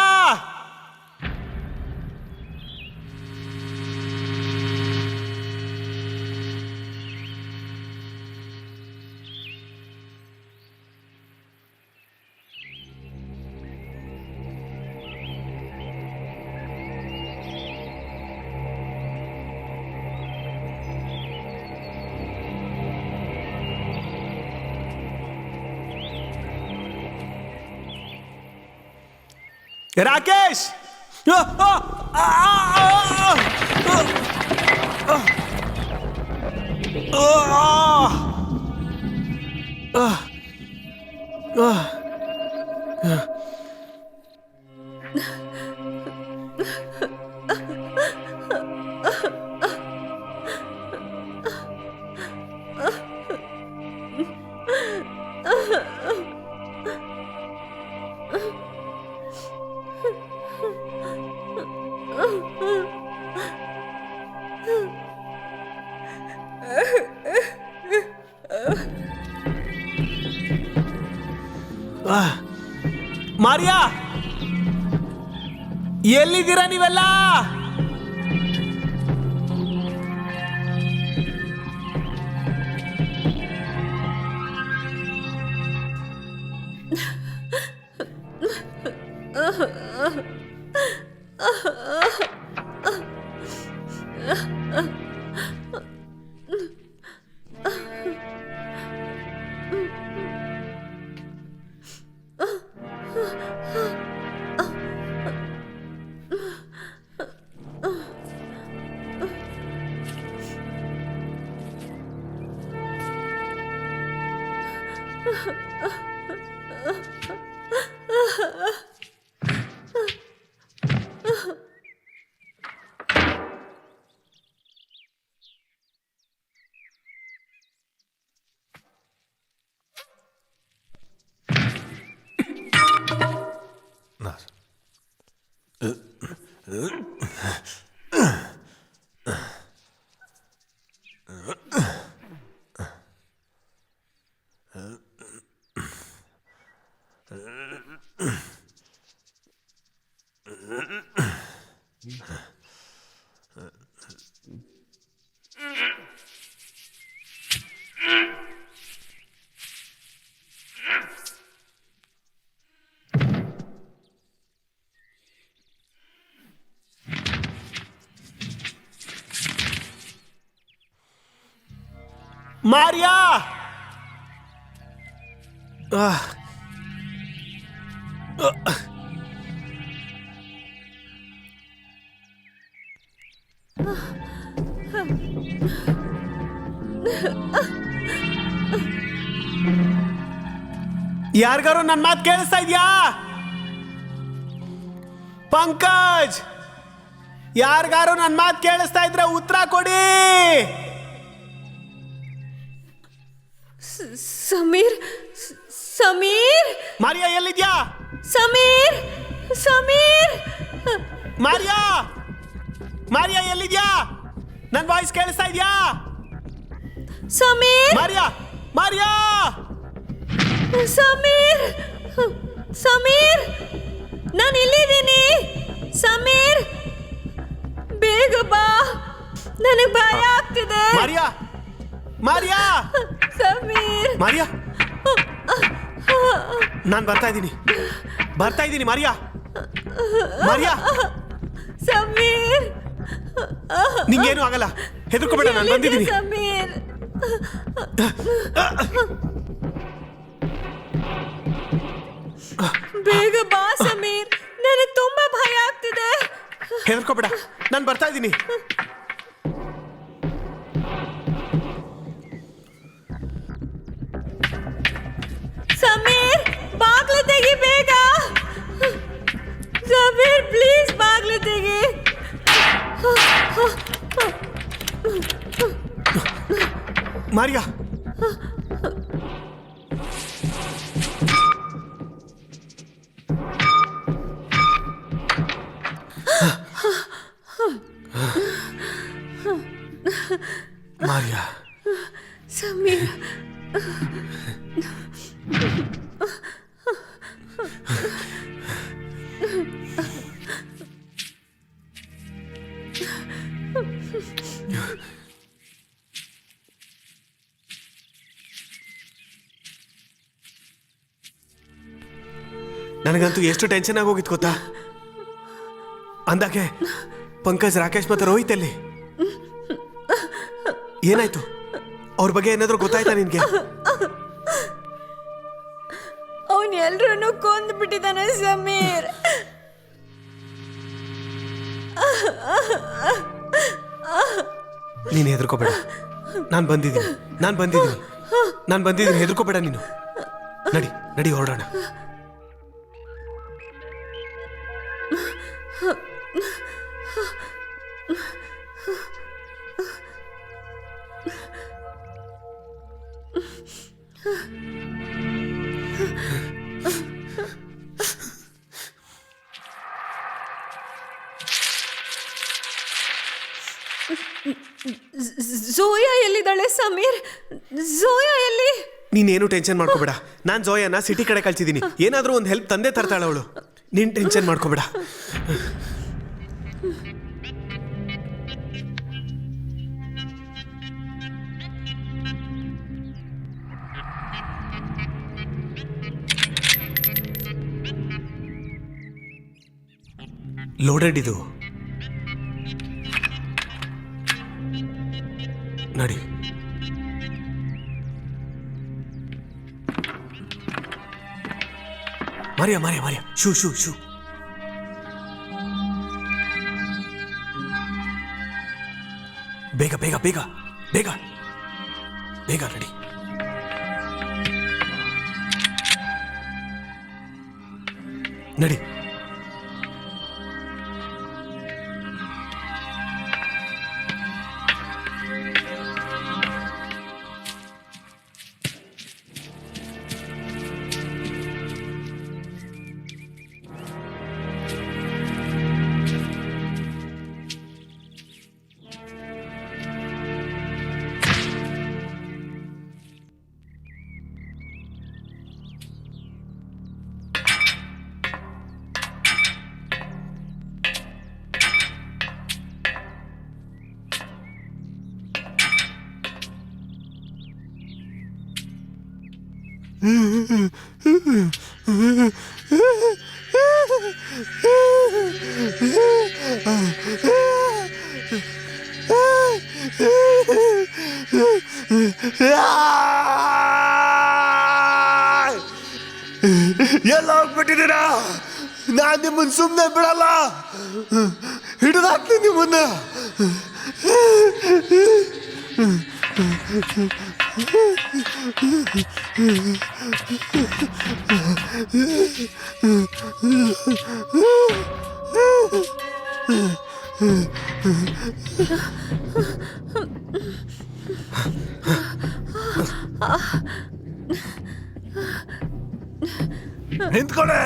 Rakesh Maria, ಎಲ್ಲಿದ್ದೀರಾ ನೀವೆಲ್ಲ? ಮಾರಿಯಾ, ಯಾರಿಗಾರು ನನ್ನ ಮಾತು ಕೇಳಿಸ್ತಾ ಇದ್ಯಾ? ಪಂಕಜ್, ಯಾರಿಗಾರು ನನ್ನ ಮಾತು ಕೇಳಿಸ್ತಾ ಇದ್ರೆ ಉತ್ತರ ಕೊಡಿ. ಸಮೀರ್, ಸಮೀರ್, ಮಾರಿಯಾ ಎಲ್ಲಿದ್ಯಾ? ಸಮೀರ್, ಸಮೀರ್, ಮಾರಿಯಾ, ಮಾರಿಯಾ ಎಲ್ಲಿದ್ಯಾ? ನನ್ನ ವಾಯ್ಸ್ ಕೇಳಿಸ್ತಾ ಇದ್ಯಾ? ಸಮೀರ್, ಮಾರಿಯಾ, ಮಾರಿಯಾ, ಸಮೀರ್, ಸಮೀರ್, ನಾನು ಇಲ್ಲಿದ್ದೀನಿ. ಸಮೀರ್, ಬೇಗ ಬಾ, ನನಗೆ ಭಯ ಆಗ್ತಿದೆ. ಮಾರಿಯಾ, ಮಾರಿಯಾ, ಸಮೀರ್, ಮಾರಿಯಾ, ನಾನು ಬರ್ತಾ ಇದ್ದೀನಿ, ಬರ್ತಾ ಇದ್ದೀನಿ. ಮಾರಿಯಾ, ಮಾರಿಯಾ, ಸಮೀರ್, ನಿಂಗೇನು ಆಗಲ್ಲ, ಹೆದರ್ಕೋಬೇಡ, ನಾನು ಬಂದಿದ್ದೀನಿ. ಸಮೀರ್, ಬೇಗ ಬಾ ಸಮೀರ್, ನನಗೆ ತುಂಬಾ ಭಯ ಆಗ್ತಿದೆ. ಹೆದರ್ಕೋಬೇಡ, ನಾನು ಬರ್ತಾ ಇದ್ದೀನಿ. ಸಮೀರ್, ಬಾಗ್ಲು ತೆಗಿ ಬೇಗ. ಸಮೀರ್, ಪ್ಲೀಸ್ ಬಾಗ್ಲು ತೆಗಿ. ಮಾರಿಯಾ, ಮಾರಿಯಾ, ಸಮೀರ್, ನನಗಂತೂ ಎಷ್ಟು ಟೆನ್ಷನ್ ಆಗೋಗಿತ್ತು ಗೊತ್ತಾ? ಅಂದಾಗೆ ಪಂಕಜ್, ರಾಕೇಶ್ ಮತ್ತೆ ರೋಹಿತ್ ಅಲ್ಲಿ ಏನಾಯ್ತು? ಅವ್ರ ಬಗ್ಗೆ ಏನಾದ್ರೂ ಗೊತ್ತಾಯ್ತಾ ನಿನ್ಗೆ? ಅವನ್ ಎಲ್ರನ್ನೂ ಕೊಂದು ಬಿಟ್ಟಿದ್ದಾನೆ ಸಮೀರ್. ನೀನು ಹೆದರ್ಕೋಬೇಡ. ನಾನು ಬಂದಿದ್ದೀನಿ ಹೆದರ್ಕೋಬೇಡ ನೀನು. ನಡಿ ನಡಿ ಹೊರಡೋಣ. ಝೋಯಾ ಎಲ್ಲಿದ್ದಾಳೆ ಸಮೀರ್? ಝೋಯಾ ಎಲ್ಲಿ? ನೀನೇನು ಟೆನ್ಷನ್ ಮಾಡ್ಕೋಬೇಡ. ನಾನು ಜೋಯನ್ನ ಸಿಟಿ ಕಡೆ ಕಳ್ಸಿದ್ದೀನಿ. ಏನಾದರೂ ಒಂದು ಹೆಲ್ಪ್ ತಂದೆ ತರ್ತಾಳೆ ಅವಳು. ನೀನು ಟೆನ್ಷನ್ ಮಾಡ್ಕೋಬೇಡ. ಲೋಡೆಡ್ ಇದು. ನಡಿ. Maria shoe shoe shoe. ಬೇಗ ಬೇಗ ಬೇಗ ಬೇಗ ಬೇಗ ನಡಿ. ನಡಿ. ಎಲ್ಲ ಹೋಗ್ಬಿಟ್ಟಿದ್ದೀರಾ? ನಾನು ನಿಮ್ಮನ್ನು ಸುಮ್ಮನೆ ಬಿಡಲ್ಲ. ಹಿಡಿದಾಕ್ತೀನಿ ನಿಮ್ಮನ್ನ. ನಿಂತ್ಕೊಳ್ಳೆ.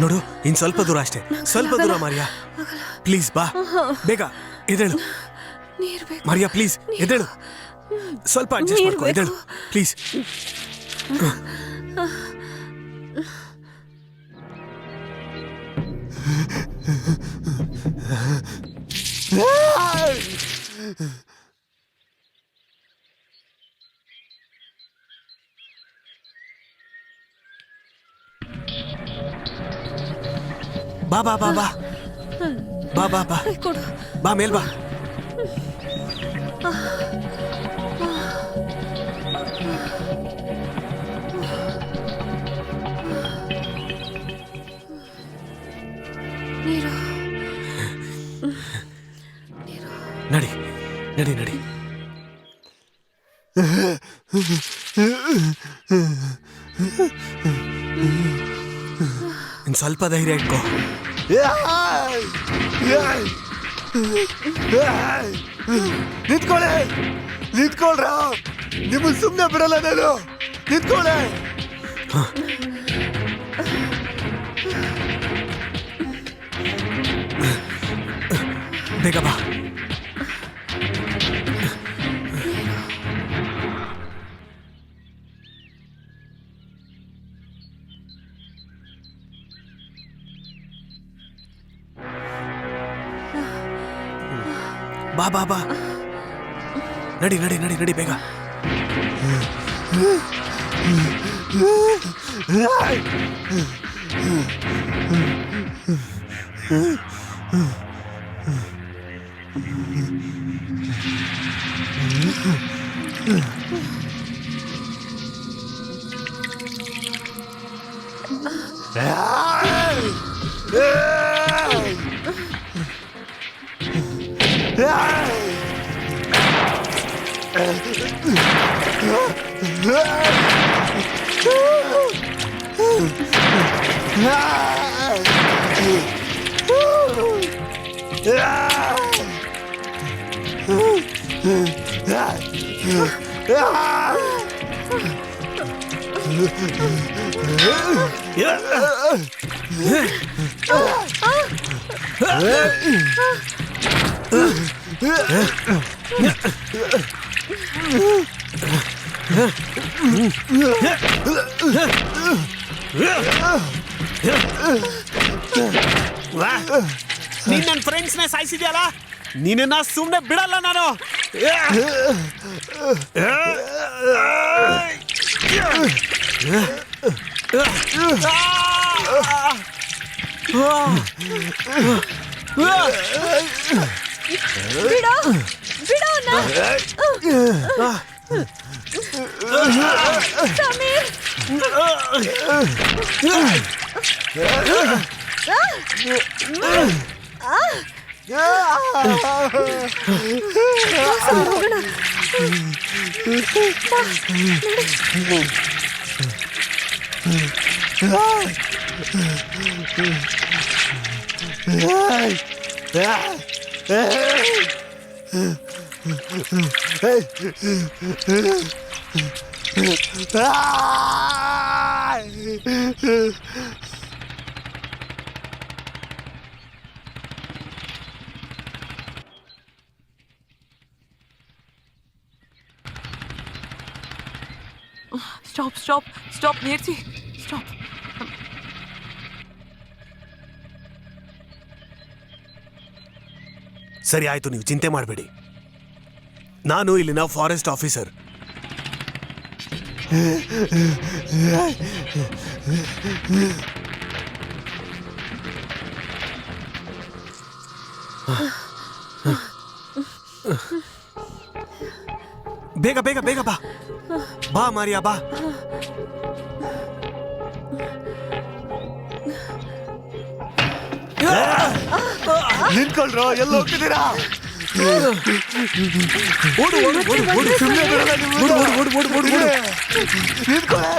ನೋಡು, ಇನ್ ಸ್ವಲ್ಪ ದೂರ ಅಷ್ಟೇ. ಸ್ವಲ್ಪ ದೂರ ಮಾರಿಯಾ. ಪ್ಲೀಸ್ ಬಾ ಬೇಗ. ಎದ್ದೇಳು ಮಾರಿಯಾ, ಪ್ಲೀಸ್ ಎದ್ದೇಳು. ಸ್ವಲ್ಪ ಅಡ್ಜಸ್ಟ್ ಮಾಡ್ಕೊ. ಎದ್ದೇಳು ಪ್ಲೀಸ್. ಬಾ ಬಾ ಬಾ ಬಾ ಬಾ ಬಾ ಬಾ ಬಾ ಮೇಲ್ ಬಾ. ನಡಿ ನಡಿ ನಡಿ. ಇನ್ ಸ್ವಲ್ಪ ಧೈರ್ಯ ಇಟ್ಕೋ. ನಿಂತ್ಕೊಳ್ಳೆ, ನಿಂತ್ಕೊಳ್ರ. ನಿಮ್ಮನ್ನು ಸುಮ್ಮನೆ ಬಿಡಲ್ಲ ನಾನು. ನಿಂತ್ಕೊಳ್ಳೆ. ಬೇಗ ಬಾ. ಬಾ ಬಾ ಬಾ. ನಡಿ ನಡಿ ನಡಿ ನಡಿ ಬೇಗ. ನೀನ್ ನನ್ನ ಫ್ರೆಂಡ್ಸ್ನೇ ಸಾಯಿಸಿದ್ಯಲ್ಲ, ನೀನನ್ನ ಸುಮ್ಮನೆ ಬಿಡಲ್ಲ ನಾನು. ಬಿಡೋ ಬಿಡೋ ಸಮೀರ್. Stop ನೀರ್ಸಿ, stop. ಸರಿ ಆಯ್ತು, ನೀವು ಚಿಂತೆ ಮಾಡಬೇಡಿ. ನಾನು ಇಲ್ಲಿನ ಫಾರೆಸ್ಟ್ ಆಫೀಸರ್. ಬೇಗ ಬೇಗ ಬೇಗ ಬಾ ಬಾ ಮಾರಿಯಾ ಬಾ. ನಿಂತ್ಕೊಳ್ರೋ, ಎಲ್ಲ ಹೋಗ್ತಿದ್ದೀರಾ? ಓಡು ಓಡು ಓಡು ಓಡು, ಸುಮ್ಮನೆ ಬಿಡಲ್ಲ ನಿಮ್ಮನ್ನ. ಓಡು ಓಡು ಓಡು ಓಡು ಓಡು. ನಿಂತ್ಕೊಳ್ಳೆ.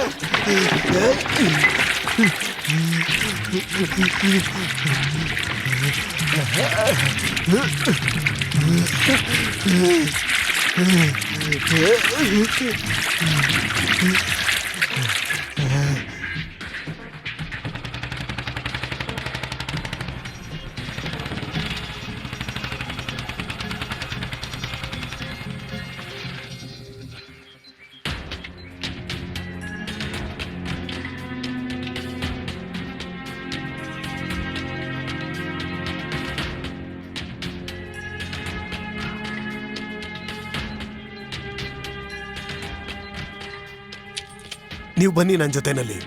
ನೀವು ಬನ್ನಿ ನನ್ನ ಜೊತೆನಲ್ಲಿ.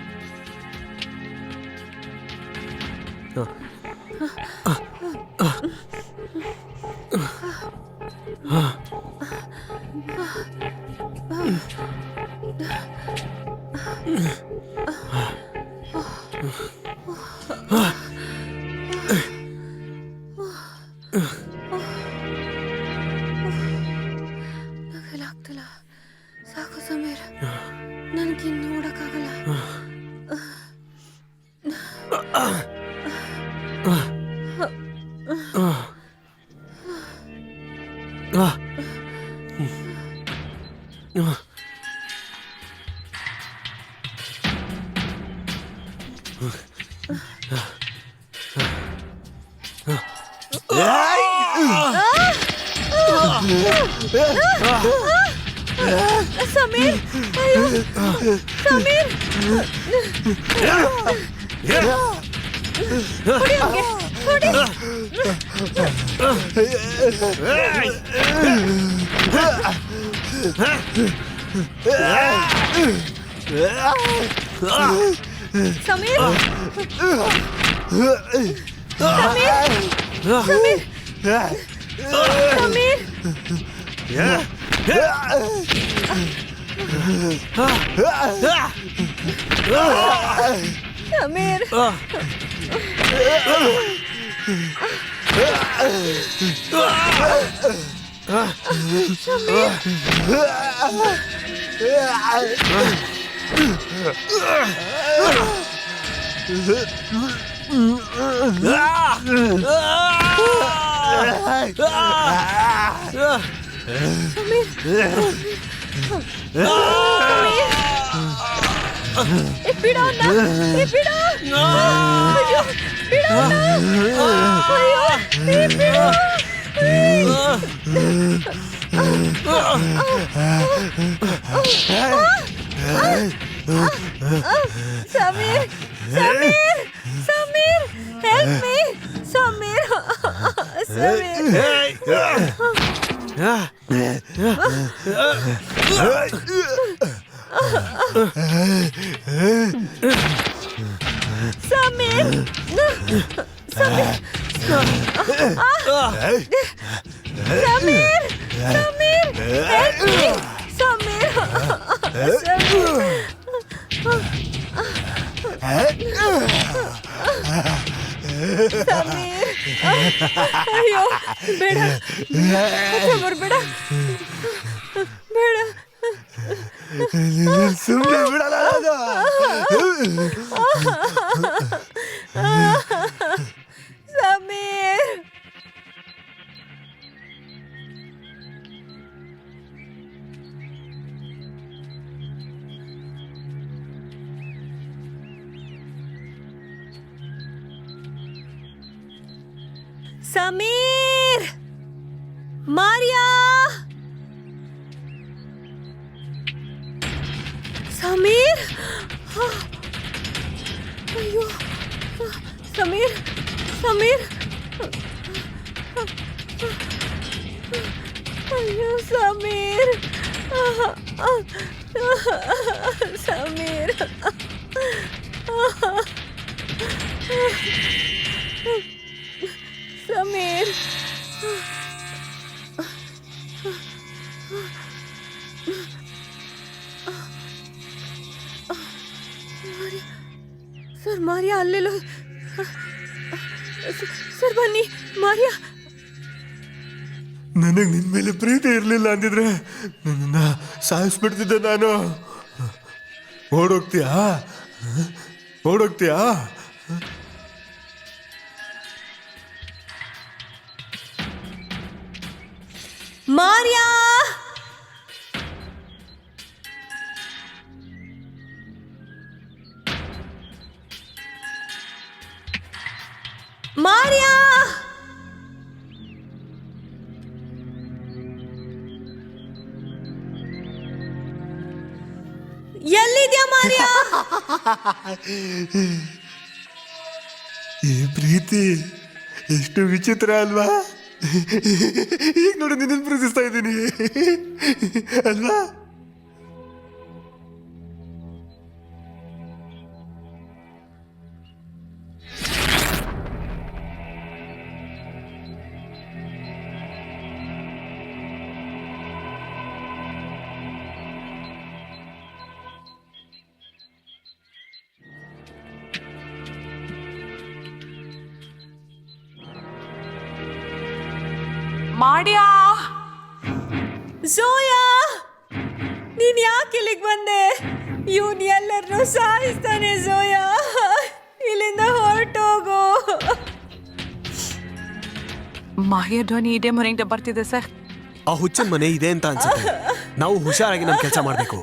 ನಗಲಾಗ್ತಿಲ್ಲ. ಸಾಕು ಸಮೀರ್, ನನಗಿನ್ನು ನೋಡಕ್ಕಾಗಲ್ಲ. ಸಮೀರ್, ಅಯ್ಯೋ ಸಮೀರ್, ಹೊಡಿ ಅವ್ನಿಗೆ, ಹೊಡಿ. ಸಮೀರ್ ಸಮೀರ್ ಬಿಡೋ ಬಿಡೋ ಅಯ್ಯೋ ಬಿಡೋ ಅಯ್ಯೋ ಬಿಡೋ Sameer Sameer Sameer help me Sameer Sameer Sameer Sameer Sameer help me Sameer Sameer ಅಯ್ಯೋ ಬೇಡ ಬರ್ಬೇಡ ಬೇಡ ಸುಮ್ಮನೆ ಬಿಡಲ್ಲ ಸಮೀರ್ ಸಮೀರ್ ಮಾರಿಯಾ ಸಮೀರ್ ಅಯ್ಯೋ ಸಮೀರ್ ಸಮೀರ್ ಅಯ್ಯೋ ಸಮೀರ್ ಸಮೀರ್ ಸಮೀರ್ ಸರ್ ಮಾರಿಯಾ ಅಲ್ಲೆಲ್ಲ ಸರ್ ಬನ್ನಿ ಮಾರಿಯಾ ನನಗೆ ನಿನ್ ಮೇಲೆ ಪ್ರೀತಿ ಇರಲಿಲ್ಲ ಅಂದಿದ್ರೆ ನನ್ನನ್ನ ಸಾಯಿಸ್ಬಿಡ್ತಿದ್ದೆ ನಾನು. ಓಡೋಗ್ತೀಯಾ ಓಡೋಗ್ತೀಯಾ? ಮಾರಿಯಾ ಮಾರಿಯಾ ಎಲ್ಲಿದ್ಯಾ ಮಾರಿಯಾ? ಈ ಪ್ರೀತಿ ಎಷ್ಟು ವಿಚಿತ್ರ ಅಲ್ವಾ? ಈಗ ನೋಡಿ ನಿನ್ನ ಪ್ರೀತಿಸ್ತಾ ಇದ್ದೀನಿ ಅಲ್ವಾ? ಮಾಡಿಯಾ ಝೋಯಾ ನೀನ್ ಯಾಕೆ ಇಲ್ಲಿಗೆ ಬಂದೆ? ಇವನ್ ಎಲ್ಲರನ್ನೂ ಸಾಯಿಸ್ತಾನೆ. ಝೋಯಾ ಇಲ್ಲಿಂದ ಹೊರಟೋಗು. ಮಾಹಿಯ ಧ್ವನಿ ಇದೇ ಮನೆಯಿಂದ ಬರ್ತಿದೆ ಸರ್. ಆ ಹುಚ್ಚನ್ ಮನೆ ಇದೆ ಅಂತ ಅನ್ಸುತ್ತೆ. ನಾವು ಹುಷಾರಾಗಿ ನಮ್ಮ ಕೆಲಸ ಮಾಡಬೇಕು.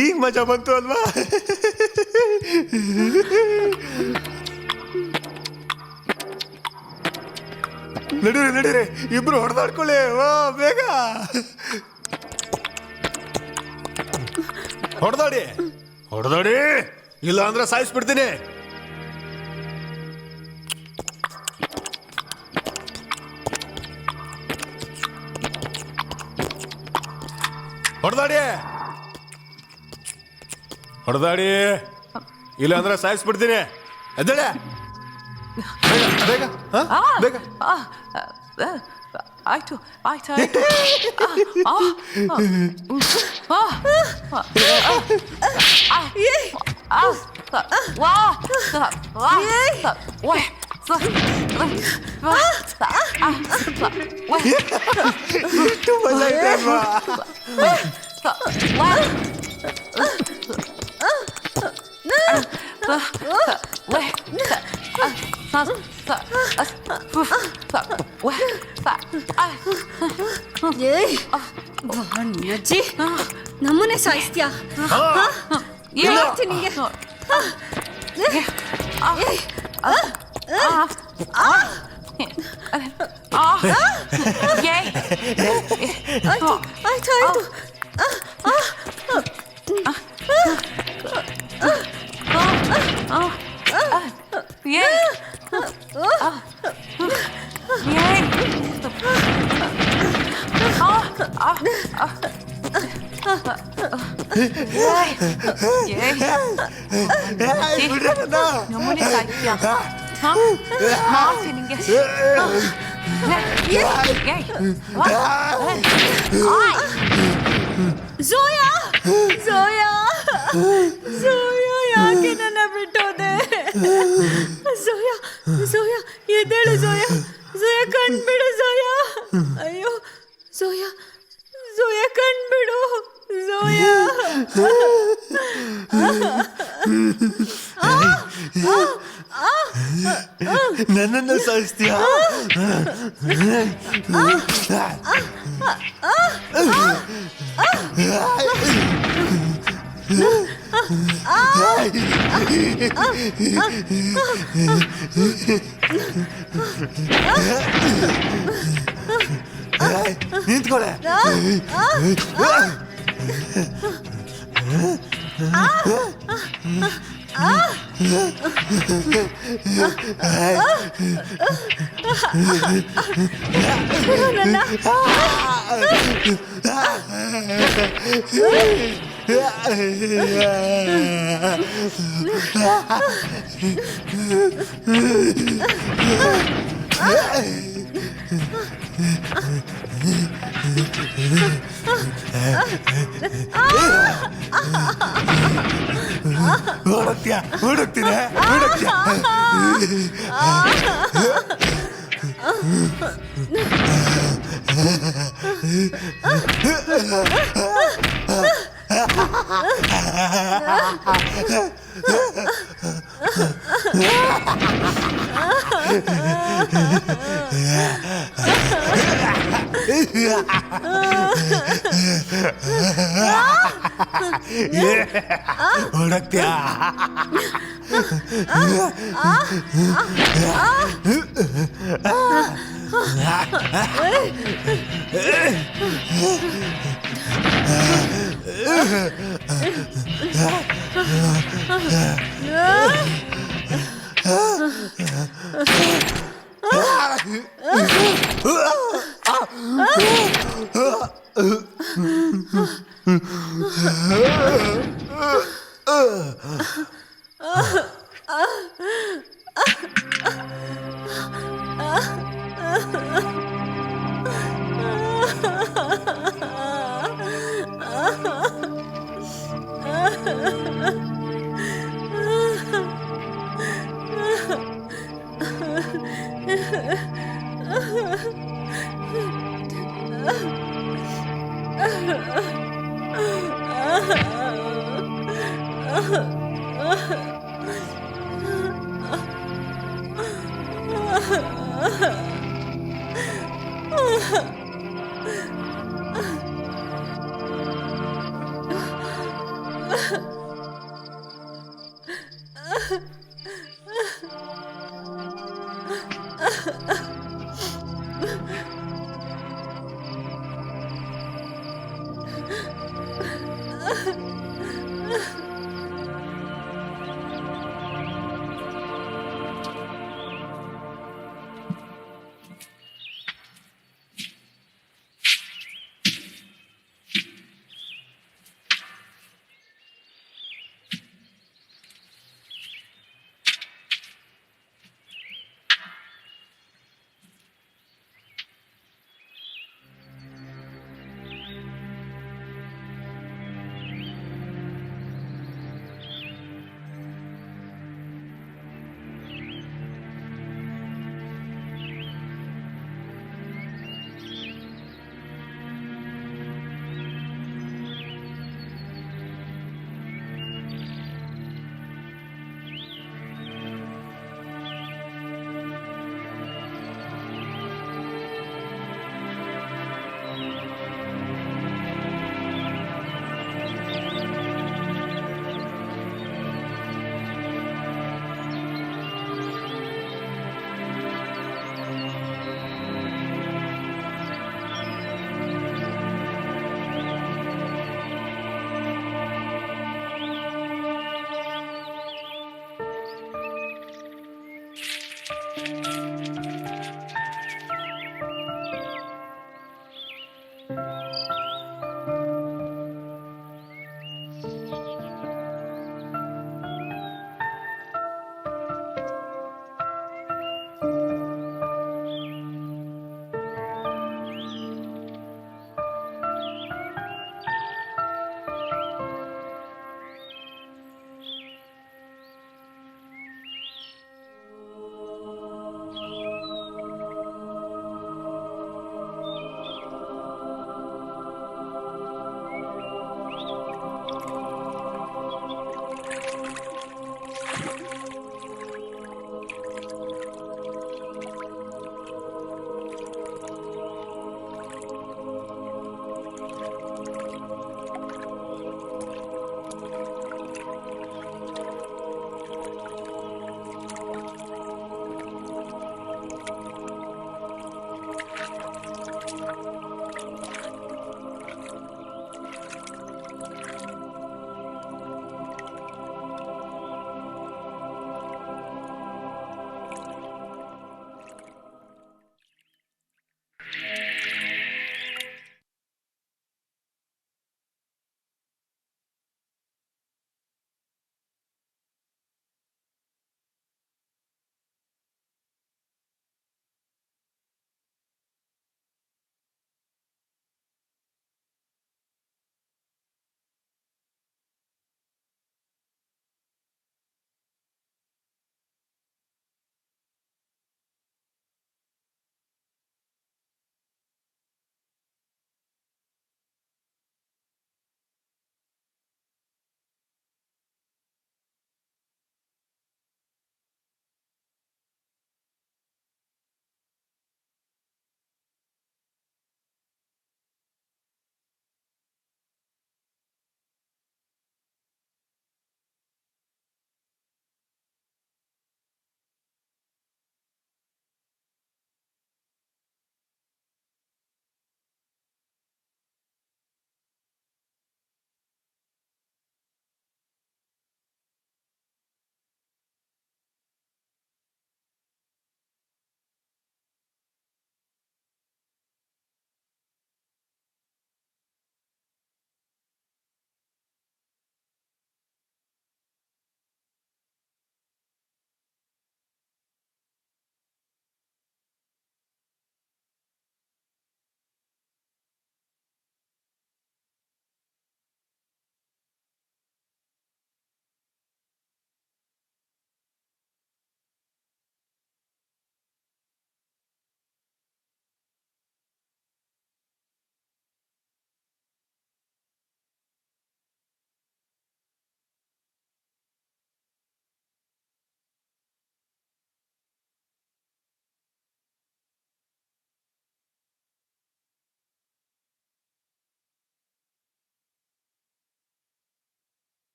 ಈಗ ಮಜಾ ಬಂತು ಅಲ್ವಾ? ನಡೀರಿ ನಡೀರಿ, ಇಬ್ರು ಹೊಡೆದಾಡ್ಕೊಳ್ಳಿ. ವಾ ಬೇಗ ಹೊಡೆದಾಡಿ ಹೊಡೆದಾಡಿ, ಇಲ್ಲ ಅಂದ್ರೆ ಸಾಯಿಸ್ಬಿಡ್ತೀನಿ. ಹೊಡೆದಾಡಿ ಹೊಡೆದಾಡಿ, ಇಲ್ಲ ಅಂದ್ರೆ ಸಾಯಿಸ್ಬಿಡ್ತೀನಿ. ಎದ್ದೇಳೆ ಬೇಗ ಬೇಗ. ಆಯ್ತು ಆಯ್ತು ಆಯ್ತು. ಎಷ್ಟು ಮಜಾ ಇದೆ ಅಲ್ವಾ? ಅಜ್ಜಿ ನಮ್ಮನೆ ಸಾಯಿಸ್ತೀಯಾ? ನಿಂಗೆ ಆಯ್ತು ಆಯ್ತು ಆಯ್ತು. ನಮ್ಮನೆ ಸಾಹಿತ್ಯ ನಿಂಗೆ ಝೋಯಾ ಝೋಯಾ ಝೋಯಾ, ಯಾಕೆ ನನ್ನ ಬಿಟ್ಟೋದೆ? ಝೋಯಾ ಝೋಯಾ ಎದ್ದೇಳು ಝೋಯಾ, ಝೋಯಾ ಕಣ್ಬಿಡು ಝೋಯಾ. ಅಯ್ಯೋ ಝೋಯಾ ಝೋಯಾ ಕಣ್ಬಿಡು ಝೋಯಾ. ನನ್ನನ್ನು ಸಾಯಿಸ್ತೀಯಾ? ನಿಂತ್ಕೊಳ್ಳೆ. ಹುಡುಕ್ತೀಯ ಹುಡುಕ್ತೀರ ಹುಡುಕ್ತೀಯ. ಹುಡುಕ್ತೀಯ